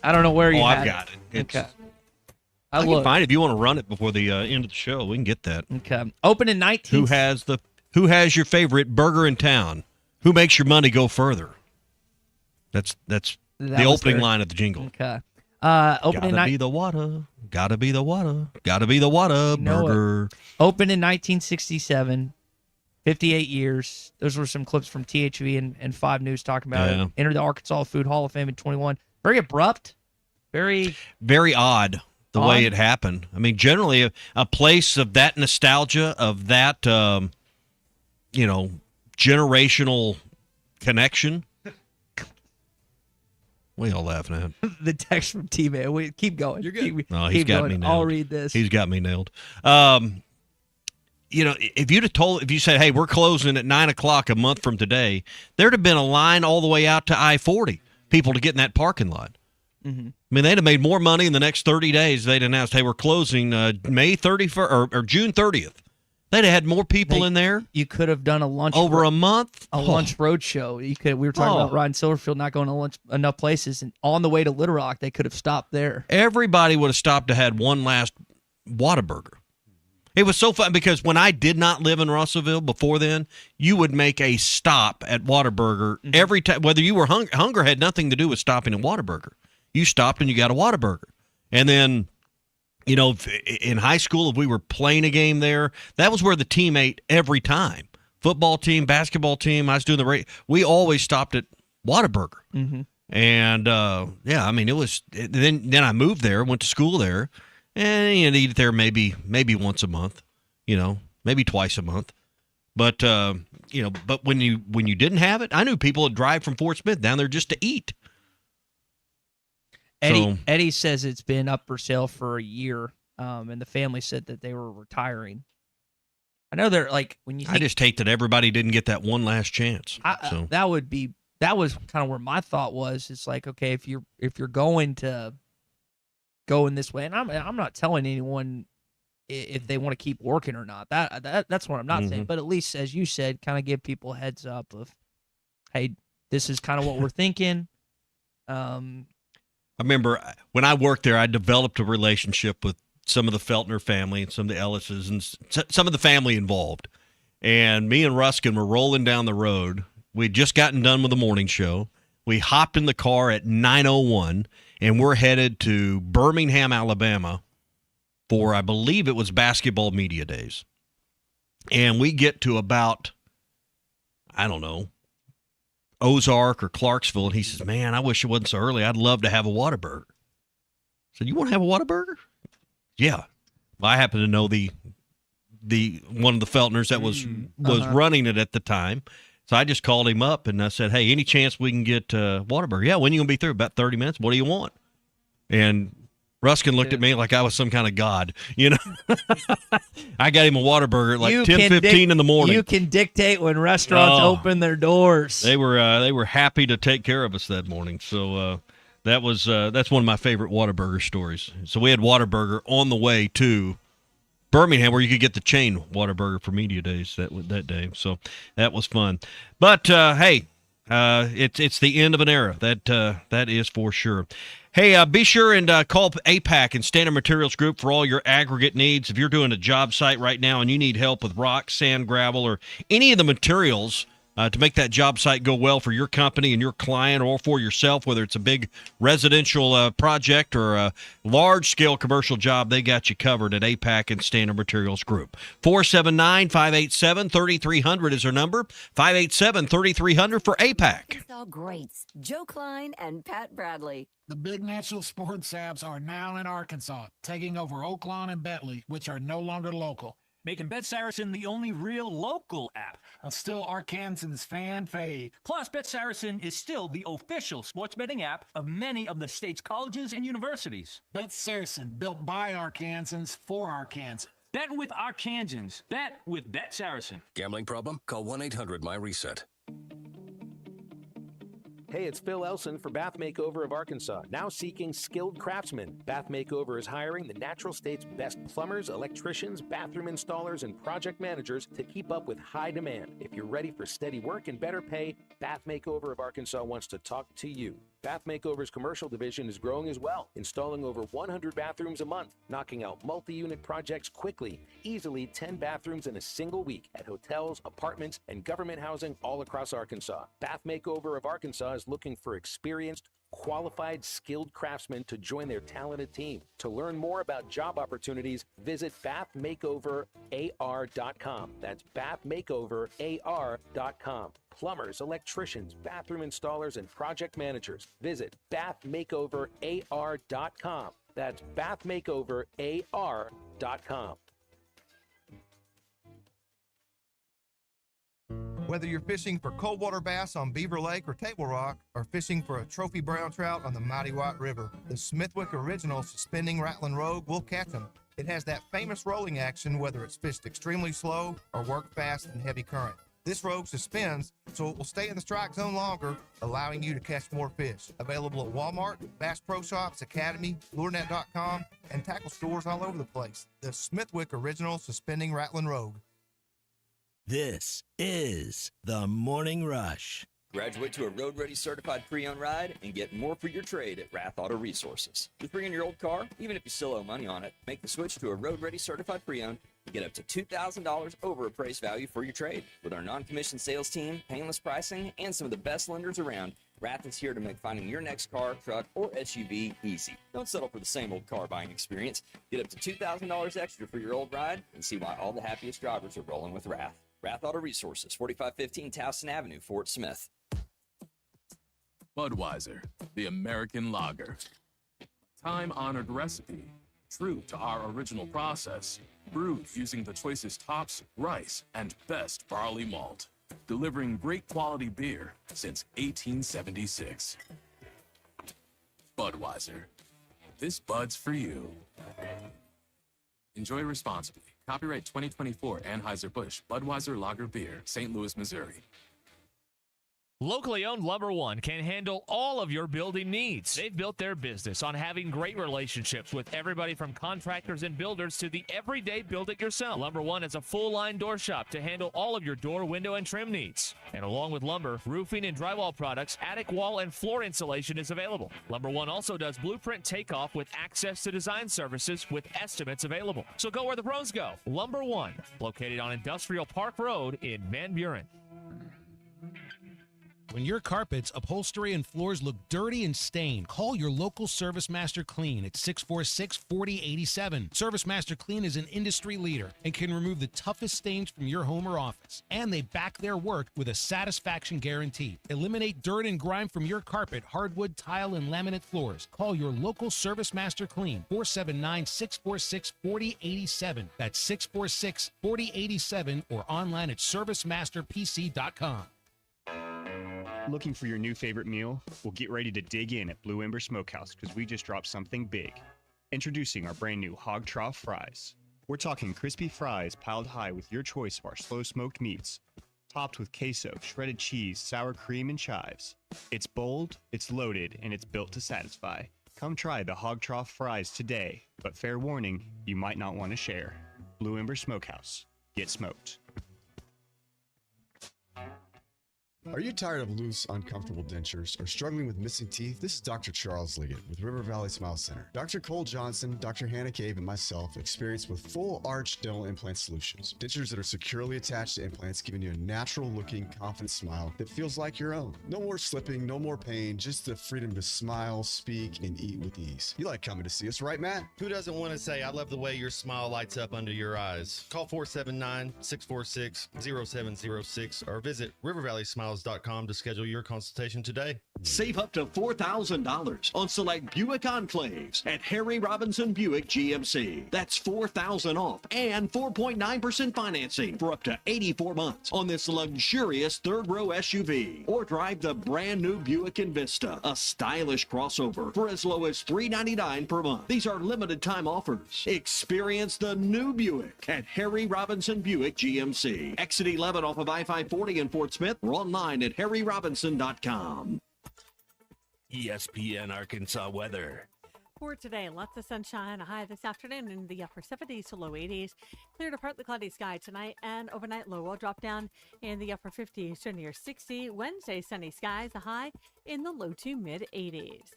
I don't know where you had I've got it. It's, Okay. I can find it if you want to run it before the end of the show. We can get that. Okay. Open in 19. Who has your favorite burger in town? Who makes your money go further? That's the opening line of the jingle. Okay. Open Gotta in be the water. Gotta be the water. Gotta be the water burger. Open in 1967. 58 years. Those were some clips from THV and 5 News talking about it. Entered the Arkansas Food Hall of Fame in 21. Very abrupt. Very odd the way it happened. I mean, generally a place of that nostalgia, of that generational connection. What are y'all laughing at? The text from T-Man. We keep going. You're good. He's got me nailed. I'll read this. He's got me nailed. If you said, hey, we're closing at 9:00 a month from today, there'd have been a line all the way out to I-40, people to get in that parking lot. Mm-hmm. I mean, they'd have made more money in the next 30 days. They'd announced, hey, we're closing May 31st or June 30th. They'd have had more people in there. You could have done a lunch over a month. Lunch road show. We were talking about Ryan Silverfield not going to lunch enough places, and on the way to Little Rock, they could have stopped there. Everybody would have stopped to had one last Whataburger. It was so fun because when I did not live in Russellville before then, you would make a stop at Whataburger every time. Whether you were hunger had nothing to do with stopping at Whataburger. You stopped and you got a Whataburger. And then, in high school, if we were playing a game there, that was where the team ate every time. Football team, basketball team, I was doing we always stopped at Whataburger. Mm-hmm. And, it was, then I moved there, went to school there. And you'd eat it there maybe once a month, maybe twice a month. But but when you didn't have it, I knew people would drive from Fort Smith down there just to eat. Eddie says it's been up for sale for a year, and the family said that they were retiring. I know they're like when you. I just hate that everybody didn't get that one last chance. That was kind of where my thought was. It's like, okay, if you're going to go in this way, and I'm not telling anyone if they want to keep working or not. That's what I'm not saying. But at least, as you said, kind of give people a heads up of, hey, this is kind of what we're thinking. I remember when I worked there, I developed a relationship with some of the Feltner family and some of the Ellises and some of the family involved. And me and Ruskin were rolling down the road. We'd just gotten done with the morning show. We hopped in the car at 9:01, and we're headed to Birmingham, Alabama for, I believe it was basketball media days. And we get to about, I don't know, Ozark or Clarksville, and he says, man, I wish it wasn't so early. I'd love to have a Whataburger. I said, you want to have a Whataburger? Yeah. Well, I happen to know the one of the Feltners that was running it at the time. So I just called him up, and I said, hey, any chance we can get Whataburger? Yeah, when are you going to be through? About 30 minutes. What do you want? And Ruskin looked at me like I was some kind of god, I got him a Whataburger at like 10:15 in the morning. You can dictate when restaurants open their doors. They were happy to take care of us that morning. So that's one of my favorite Whataburger stories. So we had Whataburger on the way to Birmingham, where you could get the chain Whataburger for media days that day. So that was fun. But hey, it's the end of an era. That is for sure. Hey, be sure and call APAC and Standard Materials Group for all your aggregate needs. If you're doing a job site right now and you need help with rock, sand, gravel, or any of the materials to make that job site go well for your company and your client or for yourself, whether it's a big residential project or a large-scale commercial job, they got you covered at APAC and Standard Materials Group. 479-587-3300 is their number. 587-3300 for APAC. All greats, Joe Klein and Pat Bradley. The big national sports apps are now in Arkansas, taking over Oaklawn and Bentley, which are no longer local. Making Bet Saracen the only real local app. Still Arkansans' fan fave. Plus, Bet Saracen is still the official sports betting app of many of the state's colleges and universities. Bet Saracen, built by Arkansans for Arkansans. Bet with Arkansans. Bet with Bet Saracen. Gambling problem? Call 1-800-MY-RESET. Hey, it's Phil Elson for Bath Makeover of Arkansas, now seeking skilled craftsmen. Bath Makeover is hiring the natural state's best plumbers, electricians, bathroom installers, and project managers to keep up with high demand. If you're ready for steady work and better pay, Bath Makeover of Arkansas wants to talk to you. Bath Makeover's commercial division is growing as well, installing over 100 bathrooms a month, knocking out multi-unit projects quickly, easily 10 bathrooms in a single week at hotels, apartments, and government housing all across Arkansas. Bath Makeover of Arkansas is looking for experienced, qualified, skilled craftsmen to join their talented team. To learn more about job opportunities, visit bathmakeoverar.com. That's bathmakeoverar.com. Plumbers, electricians, bathroom installers, and project managers. Visit bathmakeoverar.com. That's bathmakeoverar.com. Whether you're fishing for coldwater bass on Beaver Lake or Table Rock, or fishing for a trophy brown trout on the mighty White River, the Smithwick Original Suspending Rattling Rogue will catch them. It has that famous rolling action whether it's fished extremely slow or worked fast in heavy current. This Rogue suspends, so it will stay in the strike zone longer, allowing you to catch more fish. Available at Walmart, Bass Pro Shops, Academy, LureNet.com, and tackle stores all over the place. The Smithwick Original Suspending Rattling Rogue. This is the Morning Rush. Graduate to a Road Ready certified pre-owned ride and get more for your trade at Rath Auto Resources. Just bring in your old car, even if you still owe money on it. Make the switch to a Road Ready certified pre-owned and get up to $2,000 over appraised value for your trade. With our non-commissioned sales team, painless pricing, and some of the best lenders around, Rath is here to make finding your next car, truck, or SUV easy. Don't settle for the same old car buying experience. Get up to $2,000 extra for your old ride and see why all the happiest drivers are rolling with Rath. Rath Auto Resources, 4515 Towson Avenue, Fort Smith. Budweiser, the American lager. Time-honored recipe, true to our original process, brewed using the choicest hops, rice, and best barley malt, delivering great quality beer since 1876. Budweiser, this Bud's for you. Enjoy responsibly. Copyright 2024 Anheuser-Busch Budweiser Lager Beer, St. Louis, Missouri. Locally owned Lumber One can handle all of your building needs. They've built their business on having great relationships with everybody from contractors and builders to the everyday build it yourself. Lumber One is a full-line door shop to handle all of your door, window, and trim needs. And along with lumber, roofing and drywall products, attic wall and floor insulation is available. Lumber One also does blueprint takeoff with access to design services with estimates available. So go where the pros go. Lumber One, located on Industrial Park Road in Van Buren. When your carpets, upholstery, and floors look dirty and stained, call your local Service Master Clean at 646-4087. Service Master Clean is an industry leader and can remove the toughest stains from your home or office. And they back their work with a satisfaction guarantee. Eliminate dirt and grime from your carpet, hardwood, tile, and laminate floors. Call your local Service Master Clean, 479-646-4087. That's 646-4087 or online at servicemasterpc.com. Looking for your new favorite meal? Well, get ready to dig in at Blue Ember Smokehouse because we just dropped something big. Introducing our brand new Hog Trough Fries. We're talking crispy fries piled high with your choice of our slow smoked meats, topped with queso, shredded cheese, sour cream, and chives. It's bold, it's loaded, and it's built to satisfy. Come try the Hog Trough Fries today, but fair warning, you might not want to share. Blue Ember Smokehouse. Get smoked. Are you tired of loose, uncomfortable dentures or struggling with missing teeth? This is Dr. Charles Liggett with River Valley Smile Center. Dr. Cole Johnson, Dr. Hannah Cave, and myself experience with full arch dental implant solutions. Dentures that are securely attached to implants, giving you a natural looking, confident smile that feels like your own. No more slipping, no more pain, just the freedom to smile, speak, and eat with ease. You like coming to see us, right, Matt? Who doesn't want to say, I love the way your smile lights up under your eyes? Call 479-646-0706 or visit rivervalleysmiles.com to schedule your consultation today. Save up to $4,000 on select Buick Enclaves at Harry Robinson Buick GMC. That's $4,000 off and 4.9% financing for up to 84 months on this luxurious third-row SUV. Or drive the brand new Buick Envista, a stylish crossover, for as low as $399 per month. These are limited time offers. Experience the new Buick at Harry Robinson Buick GMC. Exit 11 off of I-540 in Fort Smith or online at harryrobinson.com. ESPN Arkansas weather. For today, lots of sunshine, a high this afternoon in the upper 70s to low 80s. Clear to partly cloudy sky tonight, and overnight low will drop down in the upper 50s to near 60. Wednesday, sunny skies, a high in the low to mid 80s.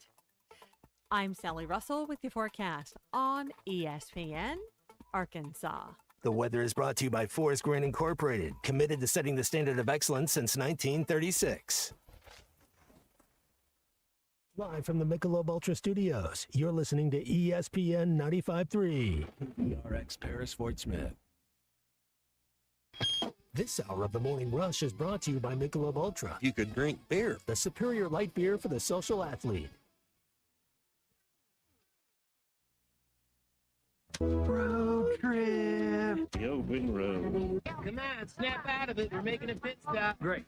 I'm Sally Russell with your forecast on ESPN Arkansas. The weather is brought to you by Forest Green Incorporated, committed to setting the standard of excellence since 1936. Live from the Michelob Ultra Studios, you're listening to ESPN 95.3. ERX Paris Fort Smith. This hour of the Morning Rush is brought to you by Michelob Ultra. You could drink beer. The superior light beer for the social athlete. Road trip. The open road. Come on, snap out of it. We're making a pit stop. Great.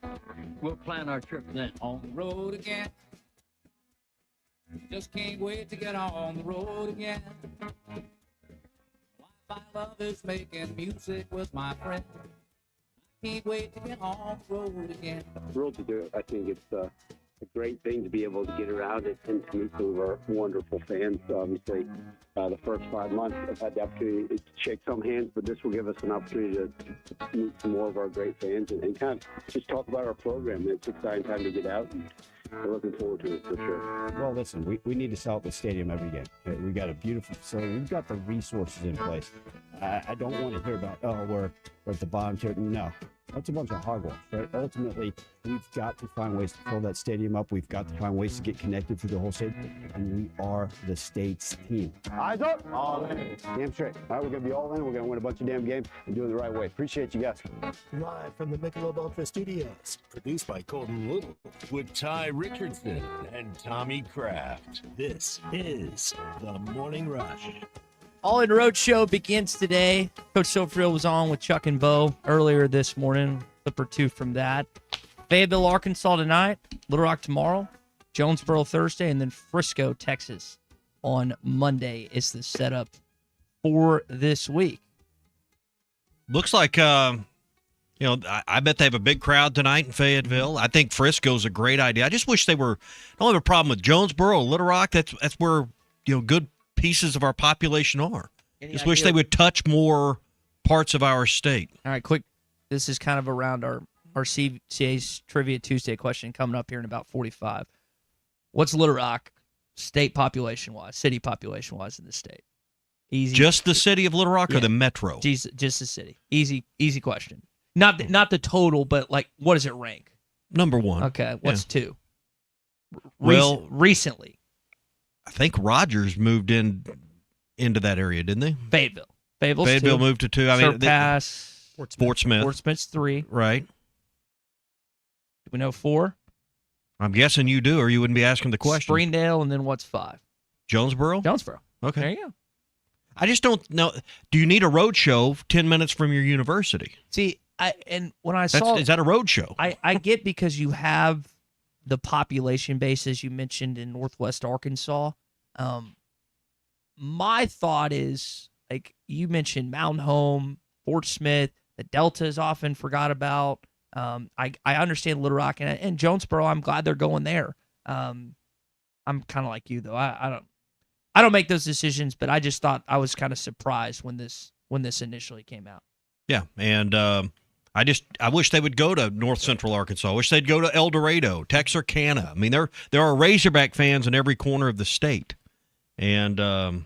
We'll plan our trip then. On the road again. Just can't wait to get on the road again. My love is making music with my friend. Can't wait to get on the road again. Thrilled to do it. I think it's a great thing to be able to get around and to meet some of our wonderful fans. Obviously, the first 5 months I've had the opportunity to shake some hands, but this will give us an opportunity to meet some more of our great fans and kind of just talk about our program. It's an exciting time to get out, and we're looking forward to it for sure. Well, listen, we need to sell out the stadium every game. We've got a beautiful facility. We've got the resources in place. I don't want to hear about, we're at the bottom tier. No, that's a bunch of hogwash, right? Ultimately, we've got to find ways to fill that stadium up. We've got to find ways to get connected through the whole state, and we are the state's team. Eyes up. All in. Damn straight. All right, we're going to be all in. We're going to win a bunch of damn games and do it the right way. Appreciate you guys. Live from the Michelob Ultra Studios. Produced by Colton Little with Ty Richardson and Tommy Kraft. This is the Morning Rush. All In Road Show begins today. Coach Silverfield was on with Chuck and Bo earlier this morning. Clip or two from that. Fayetteville, Arkansas tonight. Little Rock tomorrow. Jonesboro Thursday. And then Frisco, Texas on Monday is the setup for this week. Looks like, I bet they have a big crowd tonight in Fayetteville. I think Frisco's a great idea. I just wish they were. I don't have a problem with Jonesboro, Little Rock. That's where good pieces of our population are. Just wish they would touch more parts of our state. All right, quick. This is kind of around our CCA's Trivia Tuesday question coming up here in about 45. What's Little Rock state population-wise, city population-wise in the state? Easy. Just the city of Little Rock or the metro? Just the city. Easy question. Not the total, but like what does it rank? Number one. Okay, what's two? Well, recently. I think Rogers moved into that area, didn't they? Fayetteville. Fayetteville moved to 2. I mean, Surpass. Fort Smith. Fort Smith's 3. Right. Do we know 4? I'm guessing you do, or you wouldn't be asking the question. Springdale, and then what's 5? Jonesboro? Jonesboro. Okay. There you go. I just don't know. Do you need a road show 10 minutes from your university? See, when I saw... Is that a road show? I get because you have the population base, as you mentioned, in Northwest Arkansas. My thought is, like you mentioned, Mountain Home, Fort Smith, the Delta is often forgot about. I understand Little Rock and Jonesboro. I'm glad they're going there. I'm kind of like you though. I don't make those decisions, but I just thought I was kind of surprised when this initially came out. Yeah, and I wish they would go to North Central Arkansas. I wish they'd go to El Dorado, Texarkana. I mean, there are Razorback fans in every corner of the state, and I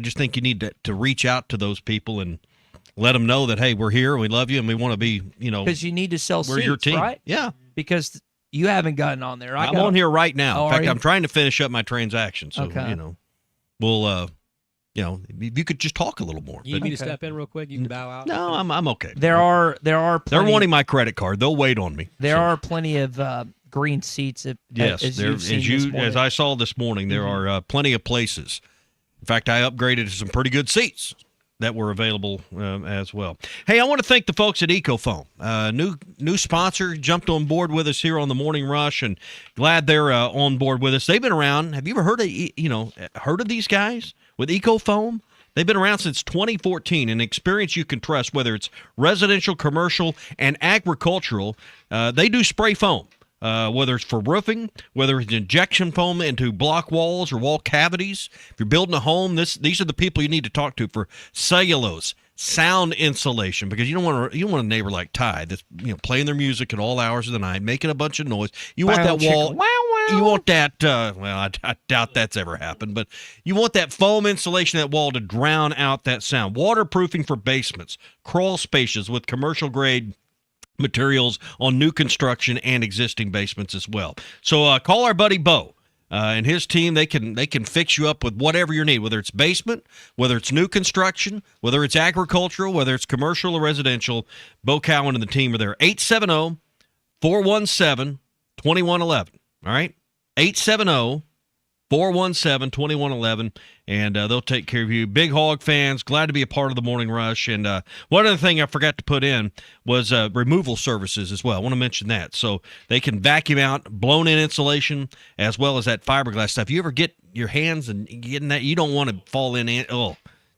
just think you need to reach out to those people and let them know that, hey, we're here, we love you, and we want to be, because you need to sell seats, your team. Right? Yeah, because you haven't gotten on there. I'm on here right now. In fact, I'm trying to finish up my transaction, so we'll. If you could just talk a little more. You need me to step in real quick? You can bow out. No, I'm okay. There are plenty, they're wanting my credit card. They'll wait on me. There are plenty of green seats. As I saw this morning, there are plenty of places. In fact, I upgraded to some pretty good seats that were available as well. Hey, I want to thank the folks at EcoFoam. New sponsor jumped on board with us here on the Morning Rush, and glad they're on board with us. They've been around. Have you ever heard of these guys with EcoFoam? They've been around since 2014, an experience you can trust, whether it's residential, commercial, and agricultural. They do spray foam. whether it's for roofing, whether it's injection foam into block walls or wall cavities. If you're building a home, these are the people you need to talk to for cellulose, sound insulation, because you don't want a neighbor like Ty that's playing their music at all hours of the night, making a bunch of noise. You want that wall. You want that. Well, I doubt that's ever happened, but you want that foam insulation that wall to drown out that sound. Waterproofing for basements, crawl spaces with commercial grade materials on new construction and existing basements as well. So call our buddy Bo and his team. They can fix you up with whatever you need, whether it's basement, whether it's new construction, whether it's agricultural, whether it's commercial or residential. Bo Cowan and the team are there. 870-417-2111. All right? 870-417-2111, and they'll take care of you. Big Hog fans, glad to be a part of the Morning Rush. And one other thing I forgot to put in was removal services as well. I want to mention that. So they can vacuum out blown-in insulation as well as that fiberglass stuff. You ever get your hands and getting that? You don't want to fall in.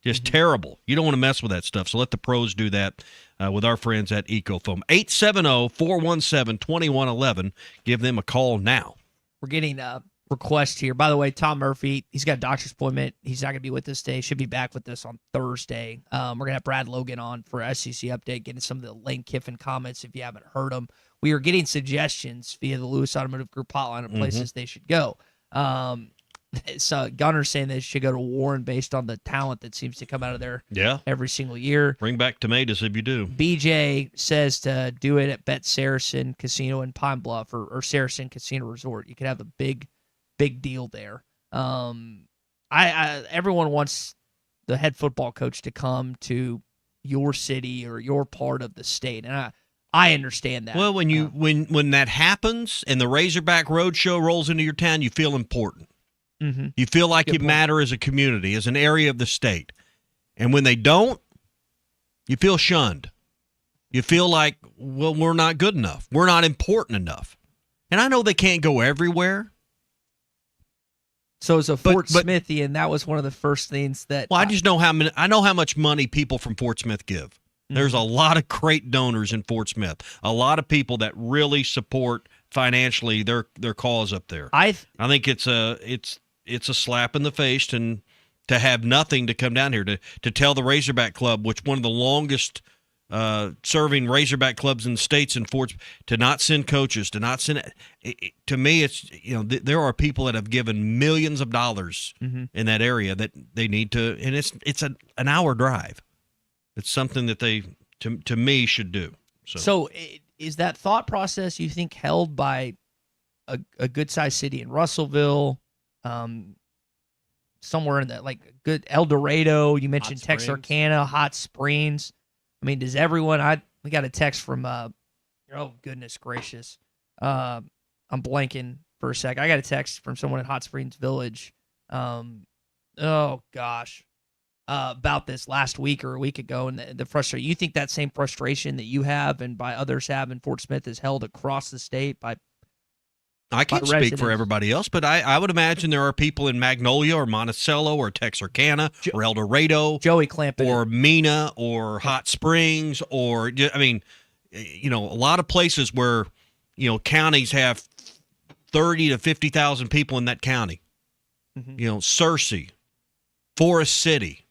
Just terrible. You don't want to mess with that stuff. So let the pros do that with our friends at EcoFoam. 870-417-2111. Give them a call now. We're getting a request here. By the way, Tom Murphy, he's got a doctor's appointment. He's not going to be with us today. Should be back with us on Thursday. We're going to have Brad Logan on for SEC Update, getting some of the Lane Kiffin comments if you haven't heard them. We are getting suggestions via the Lewis Automotive Group hotline of places they should go. So Gunner's saying they should go to Warren based on the talent that seems to come out of there every single year. Bring back tomatoes if you do. BJ says to do it at Bet Saracen Casino in Pine Bluff or Saracen Casino Resort. You could have a big deal there. Everyone wants the head football coach to come to your city or your part of the state, and I understand that. Well, when that happens and the Razorback Roadshow rolls into your town, you feel important. Mm-hmm. You feel like you matter as a community, as an area of the state. And when they don't, you feel shunned. You feel like, well, we're not good enough. We're not important enough. And I know they can't go everywhere. So as a Fort Smithian, that was one of the first things that... Well, I just know I know how much money people from Fort Smith give. Mm-hmm. There's a lot of great donors in Fort Smith. A lot of people that really support financially their cause up there. I think it's a slap in the face and to have nothing to come down here to tell the Razorback Club, which one of the longest serving Razorback clubs in the states in Fort, to not send coaches, to not send. To me, it's there are people that have given millions of dollars in that area that they need to, and it's an hour drive. It's something that they to me should do. So is that thought process, you think, held by a good sized city in Russellville? Somewhere in that, like good El Dorado, you mentioned Texarkana, Hot Springs. I mean, does everyone? We got a text from oh goodness gracious, I'm blanking for a sec. I got a text from someone at Hot Springs Village. Oh gosh, about this last week or a week ago, and the frustration. You think that same frustration that you have and by others have in Fort Smith is held across the state by? I can't speak for everybody else, but I would imagine there are people in Magnolia or Monticello or Texarkana or El Dorado, Joey Clampett, or Mena or Hot Springs, or I mean, a lot of places where counties have 30 to 50,000 people in that county. Searcy, Forest City,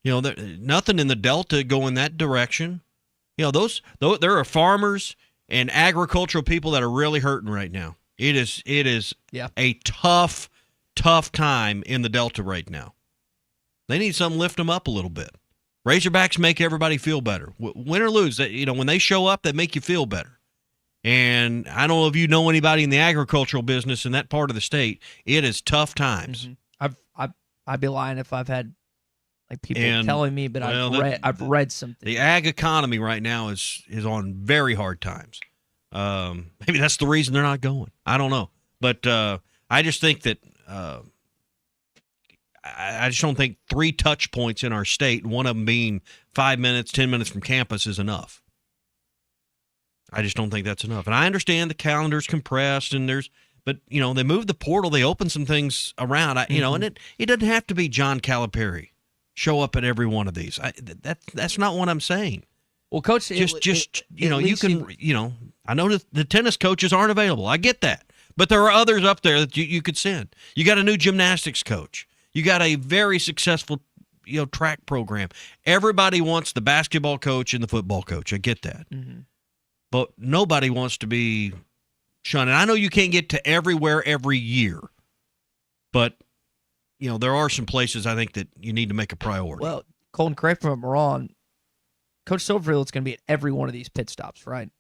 nothing in the Delta go in that direction. There are farmers and agricultural people that are really hurting right now. It is a tough time in the Delta right now. They need something to lift them up a little bit. Razorbacks make everybody feel better. Win or lose, when they show up, they make you feel better. And I don't know if you know anybody in the agricultural business in that part of the state. It is tough times. I'd be lying if I've had people telling me, but I've read something. The ag economy right now is on very hard times. Maybe that's the reason they're not going. I don't know. But I just think that I just don't think 3 touch points in our state, one of them being 5 minutes, 10 minutes from campus, is enough. I just don't think that's enough. And I understand the calendar's compressed but they moved the portal, they opened some things around, and it doesn't have to be John Calipari show up at every one of these. That's not what I'm saying. Well, Coach, you can, I know that the tennis coaches aren't available. I get that. But there are others up there that you could send. You got a new gymnastics coach. You got a very successful, track program. Everybody wants the basketball coach and the football coach. I get that. Mm-hmm. But nobody wants to be shunned. And I know you can't get to everywhere every year. But, there are some places I think that you need to make a priority. Well, Colton, correct me if I'm wrong, Coach Silverfield's going to be at every one of these pit stops, right?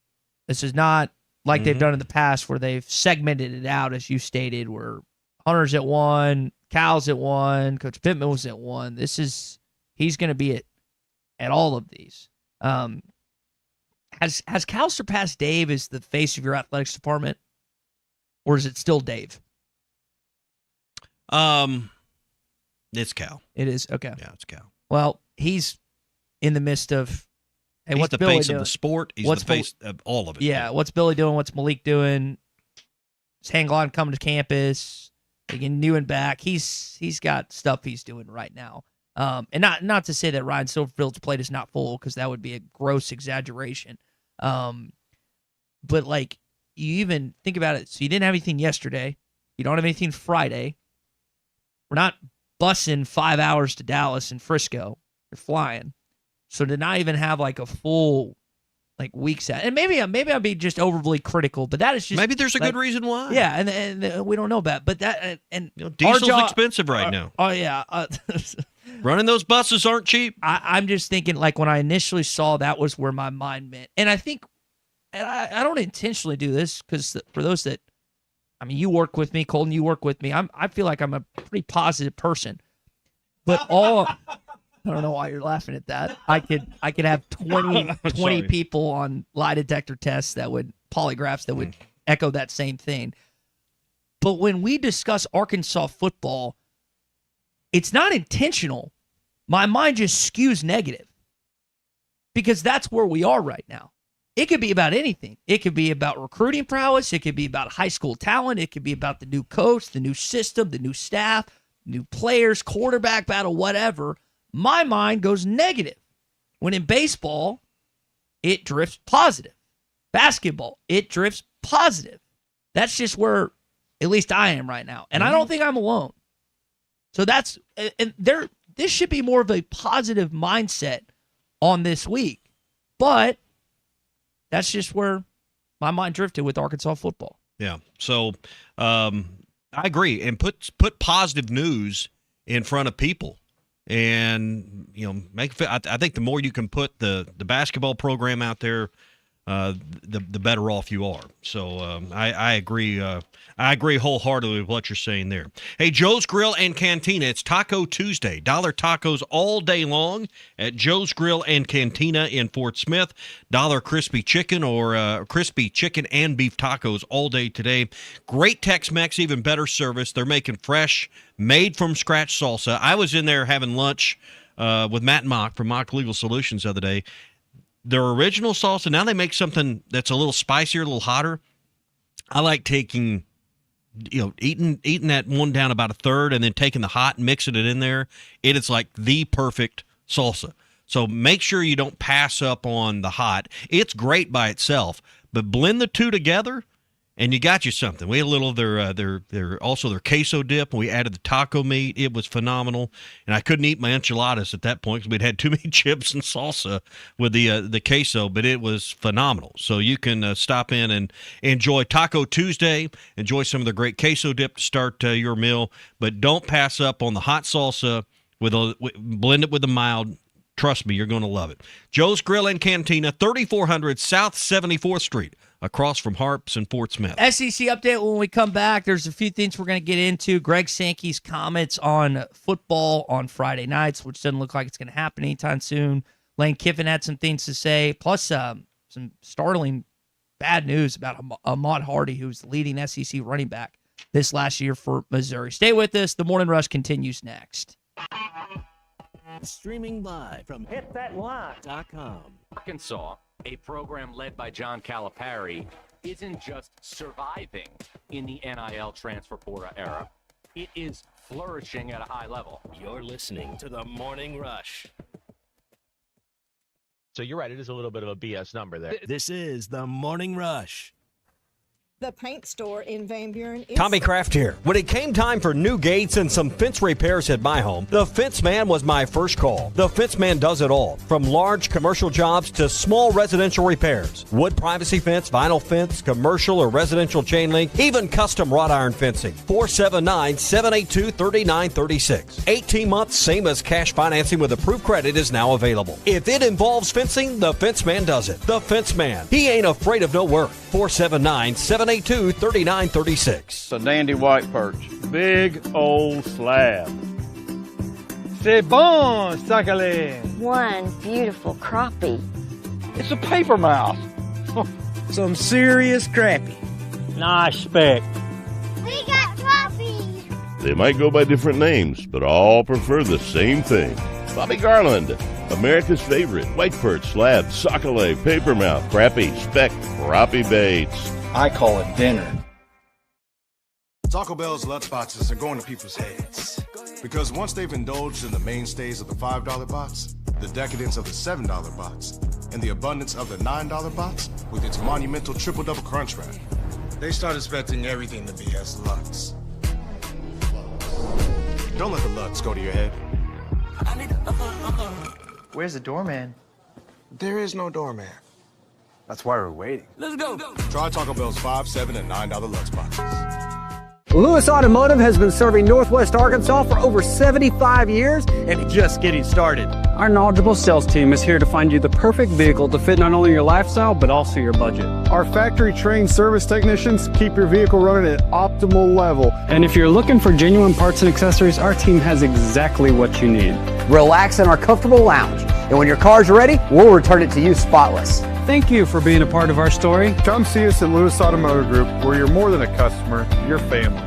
This is not like they've done in the past where they've segmented it out, as you stated, where Hunter's at one, Cal's at one, Coach Pittman was at one. He's going to be at all of these. Has Cal surpassed Dave as the face of your athletics department, or is it still Dave? It's Cal. It is? Okay. Yeah, it's Cal. Well, he's in the midst of, hey, he's what's the Billy face doing? of the sport. He's the face of all of it. Yeah, what's Billy doing? What's Malik doing? Is Hanglon coming to campus? Taking new and back. He's got stuff he's doing right now. And not to say that Ryan Silverfield's plate is not full, because that would be a gross exaggeration. But like, you even think about it. So you didn't have anything yesterday. You don't have anything Friday. We're not busing 5 hours to Dallas and Frisco. You're flying. So to not even have like a full week set, and maybe I'll be just overly critical, but that is just maybe there's a good reason why. Yeah, and we don't know about, but that and diesel's expensive right now. Oh yeah, running those buses aren't cheap. I'm just thinking, like, when I initially saw that was where my mind went, and I think, and I don't intentionally do this, because for those that, you work with me, Colton, you work with me. I feel like I'm a pretty positive person, but I don't know why you're laughing at that. I could have 20 people on lie detector tests polygraphs that would echo that same thing. But when we discuss Arkansas football, it's not intentional. My mind just skews negative, because that's where we are right now. It could be about anything. It could be about recruiting prowess. It could be about high school talent. It could be about the new coach, the new system, the new staff, new players, quarterback battle, whatever. My mind goes negative. When in baseball, it drifts positive. Basketball, it drifts positive. That's just where, at least I am right now. And I don't think I'm alone. So this should be more of a positive mindset on this week. But that's just where my mind drifted with Arkansas football. Yeah. So I agree. And put positive news in front of people. And, I think the more you can put the basketball program out there, the better off you are. So I agree. I agree wholeheartedly with what you're saying there. Hey, Joe's Grill and Cantina. It's Taco Tuesday. $1 tacos all day long at Joe's Grill and Cantina in Fort Smith. $1 crispy chicken or crispy chicken and beef tacos all day today. Great Tex-Mex, even better service. They're making fresh, made from scratch salsa. I was in there having lunch with Matt Mock from Mock Legal Solutions the other day. Their original salsa, now they make something that's a little spicier, a little hotter. I like taking, eating that one down about a third and then taking the hot and mixing it in there. It is like the perfect salsa. So make sure you don't pass up on the hot. It's great by itself, but blend the two together and you got you something. We had a little of their queso dip, and we added the taco meat. It was phenomenal, and I couldn't eat my enchiladas at that point because we'd had too many chips and salsa with the queso, but it was phenomenal. So you can stop in and enjoy Taco Tuesday, enjoy some of the great queso dip to start your meal, but don't pass up on the hot salsa. Blend it with the mild. Trust me, you're going to love it. Joe's Grill and Cantina, 3400 South 74th Street, across from Harps and Fort Smith. SEC update when we come back. There's a few things we're going to get into. Greg Sankey's comments on football on Friday nights, which doesn't look like it's going to happen anytime soon. Lane Kiffin had some things to say, plus some startling bad news about Ahmad Hardy, who's the leading SEC running back this last year for Missouri. Stay with us. The Morning Rush continues next. Streaming live from hitthatline.com. Arkansas, a program led by John Calipari, isn't just surviving in the NIL transfer portal era. It is flourishing at a high level. You're listening to The Morning Rush. So you're right. It is a little bit of a BS number there. This is the Morning Rush. The paint store in Van Buren is... Tommy Kraft here. When it came time for new gates and some fence repairs at my home, the Fence Man was my first call. The Fence Man does it all, from large commercial jobs to small residential repairs. Wood privacy fence, vinyl fence, commercial or residential chain link, even custom wrought iron fencing. 479-782-3936. 18 months, same as cash financing with approved credit is now available. If it involves fencing, the Fence Man does it. The Fence Man. He ain't afraid of no work. 479-782-3936. It's a dandy white perch. Big old slab. C'est bon, sacale. One beautiful crappie. It's a paper mouse. Some serious crappie. Nice speck. We got crappie. They might go by different names, but all prefer the same thing. Bobby Garland, America's favorite white perch, slab, sockeye, papermouth, crappie, speck, crappie baits. I call it dinner. Taco Bell's Lutz boxes are going to people's heads. Because once they've indulged in the mainstays of the $5 box, the decadence of the $7 box, and the abundance of the $9 box with its monumental triple-double crunch wrap, they start expecting everything to be as Lutz. Don't let the Lutz go to your head. Where's the doorman? There is no doorman. That's why we're waiting. Let's go. Try Taco Bell's $5, $7, and $9 Lutz boxes. Lewis Automotive has been serving Northwest Arkansas for over 75 years and just getting started. Our knowledgeable sales team is here to find you the perfect vehicle to fit not only your lifestyle, but also your budget. Our factory-trained service technicians keep your vehicle running at optimal level. And if you're looking for genuine parts and accessories, our team has exactly what you need. Relax in our comfortable lounge, and when your car's ready, we'll return it to you spotless. Thank you for being a part of our story. Come see us at Lewis Automotive Group, where you're more than a customer, you're family.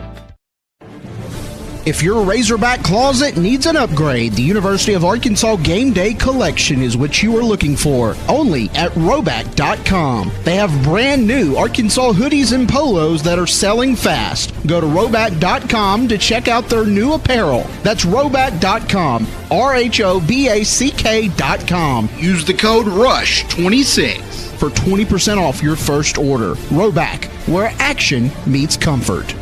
If your Razorback closet needs an upgrade, the University of Arkansas Game Day Collection is what you are looking for, only at Roback.com. They have brand new Arkansas hoodies and polos that are selling fast. Go to Roback.com to check out their new apparel. That's Roback.com, RHOBACK.com. Use the code RUSH26 for 20% off your first order. Roback, where action meets comfort.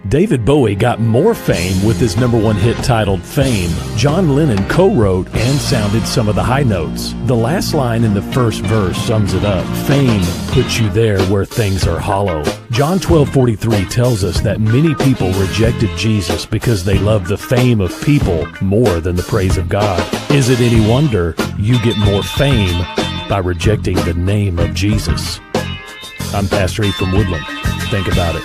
David Bowie got more fame with his #1 hit titled Fame. John Lennon co-wrote and sounded some of the high notes. The last line in the first verse sums it up. Fame puts you there where things are hollow. John 12:43 tells us that many people rejected Jesus because they loved the fame of people more than the praise of God. Is it any wonder you get more fame by rejecting the name of Jesus? I'm Pastor E. from Woodland. Think about it.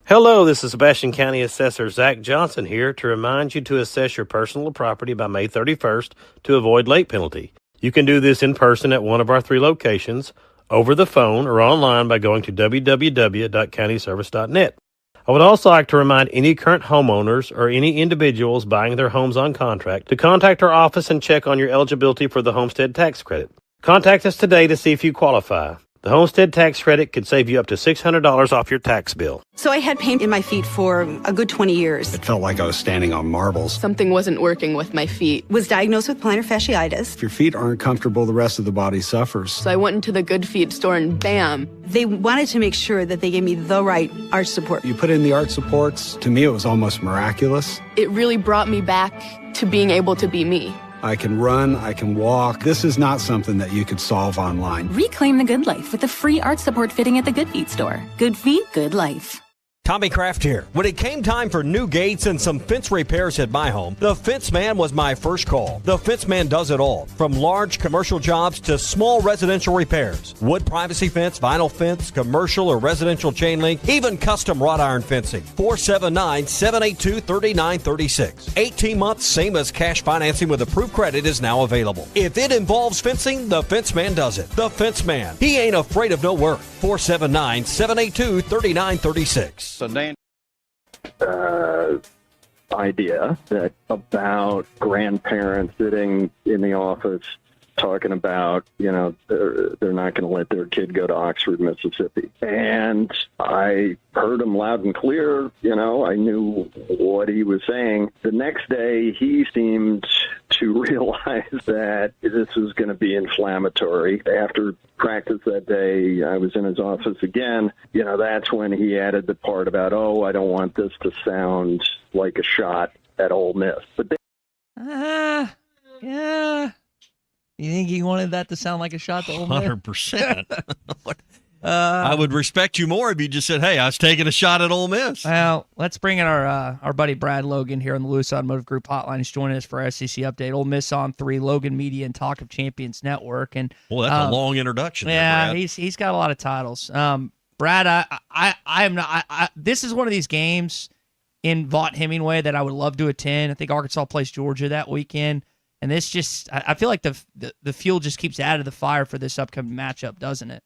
Hello, this is Sebastian County Assessor Zach Johnson here to remind you to assess your personal property by May 31st to avoid late penalty. You can do this in person at one of our 3 locations, over the phone, or online by going to www.countyservice.net. I would also like to remind any current homeowners or any individuals buying their homes on contract to contact our office and check on your eligibility for the homestead tax credit. Contact us today to see if you qualify. The homestead tax credit could save you up to $600 off your tax bill. So I had pain in my feet for a good 20 years. It felt like I was standing on marbles. Something wasn't working with my feet. Was diagnosed with plantar fasciitis. If your feet aren't comfortable, the rest of the body suffers. So I went into the Good Feet store and bam. They wanted to make sure that they gave me the right arch support. You put in the arch supports. To me, it was almost miraculous. It really brought me back to being able to be me. I can run, I can walk. This is not something that you could solve online. Reclaim the good life with a free arch support fitting at the Good Feet store. Good feet, good life. Tommy Kraft here. When it came time for new gates and some fence repairs at my home, the Fence Man was my first call. The Fence Man does it all, from large commercial jobs to small residential repairs. Wood privacy fence, vinyl fence, commercial or residential chain link, even custom wrought iron fencing. 479-782-3936. 18 months, same as cash financing with approved credit is now available. If it involves fencing, the Fence Man does it. The Fence Man. He ain't afraid of no work. 479-782-3936. Idea that about grandparents sitting in the office talking about, they're not going to let their kid go to Oxford, Mississippi. And I heard him loud and clear. I knew what he was saying. The next day, he seemed to realize that this was going to be inflammatory. After practice that day, I was in his office again. That's when he added the part about, I don't want this to sound like a shot at Ole Miss. But yeah. You think he wanted that to sound like a shot to Ole Miss? 100%. I would respect you more if you just said, hey, I was taking a shot at Ole Miss. Well, let's bring in our buddy Brad Logan here on the Lewis Automotive Group hotline. He's joining us for SEC Update. Ole Miss on 3, Logan Media and Talk of Champions Network. And well, that's a long introduction. Yeah, there, Brad. he's got a lot of titles. Brad, I am not. This is one of these games in Vaught Hemingway that I would love to attend. I think Arkansas plays Georgia that weekend. And this just, I feel like the fuel just keeps adding to the fire for this upcoming matchup, doesn't it?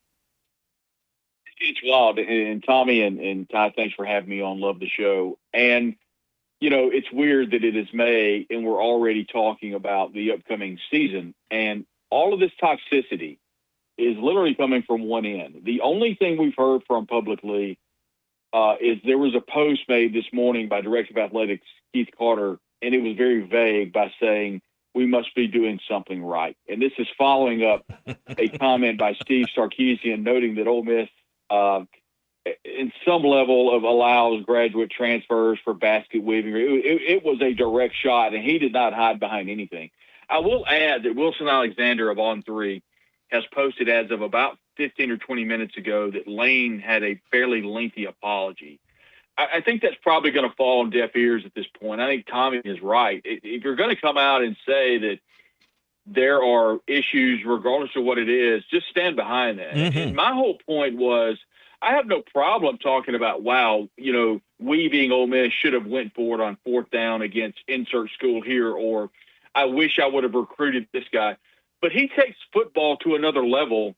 It's wild. And Tommy and Ty, thanks for having me on. Love the show. And, it's weird that it is May and we're already talking about the upcoming season. And all of this toxicity is literally coming from one end. The only thing we've heard from publicly is there was a post made this morning by Director of Athletics Keith Carter, and it was very vague by saying, we must be doing something right. And this is following up a comment by Steve Sarkisian noting that Ole Miss, in some level, allows graduate transfers for basket weaving. It was a direct shot, and he did not hide behind anything. I will add that Wilson Alexander of On 3 has posted as of about 15 or 20 minutes ago that Lane had a fairly lengthy apology. I think that's probably going to fall on deaf ears at this point. I think Tommy is right. If you're going to come out and say that there are issues, regardless of what it is, just stand behind that. Mm-hmm. And my whole point was, I have no problem talking about, we being Ole Miss should have went for it on 4th down against insert school here, or I wish I would have recruited this guy. But he takes football to another level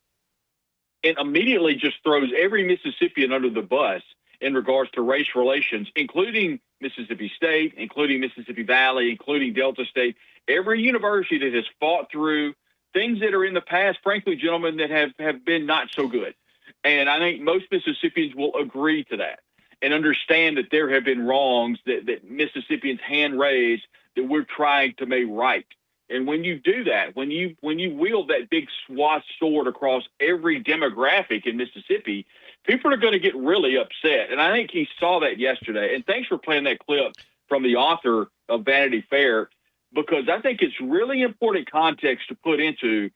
and immediately just throws every Mississippian under the bus in regards to race relations, including Mississippi State, including Mississippi Valley, including Delta State, every university that has fought through things that are in the past, frankly, gentlemen, that have been not so good. And I think most Mississippians will agree to that and understand that there have been wrongs that Mississippians hand raised that we're trying to make right. And when you do that, when you wield that big swath sword across every demographic in Mississippi, people are going to get really upset. And I think he saw that yesterday. And thanks for playing that clip from the author of Vanity Fair, because I think it's really important context to put into.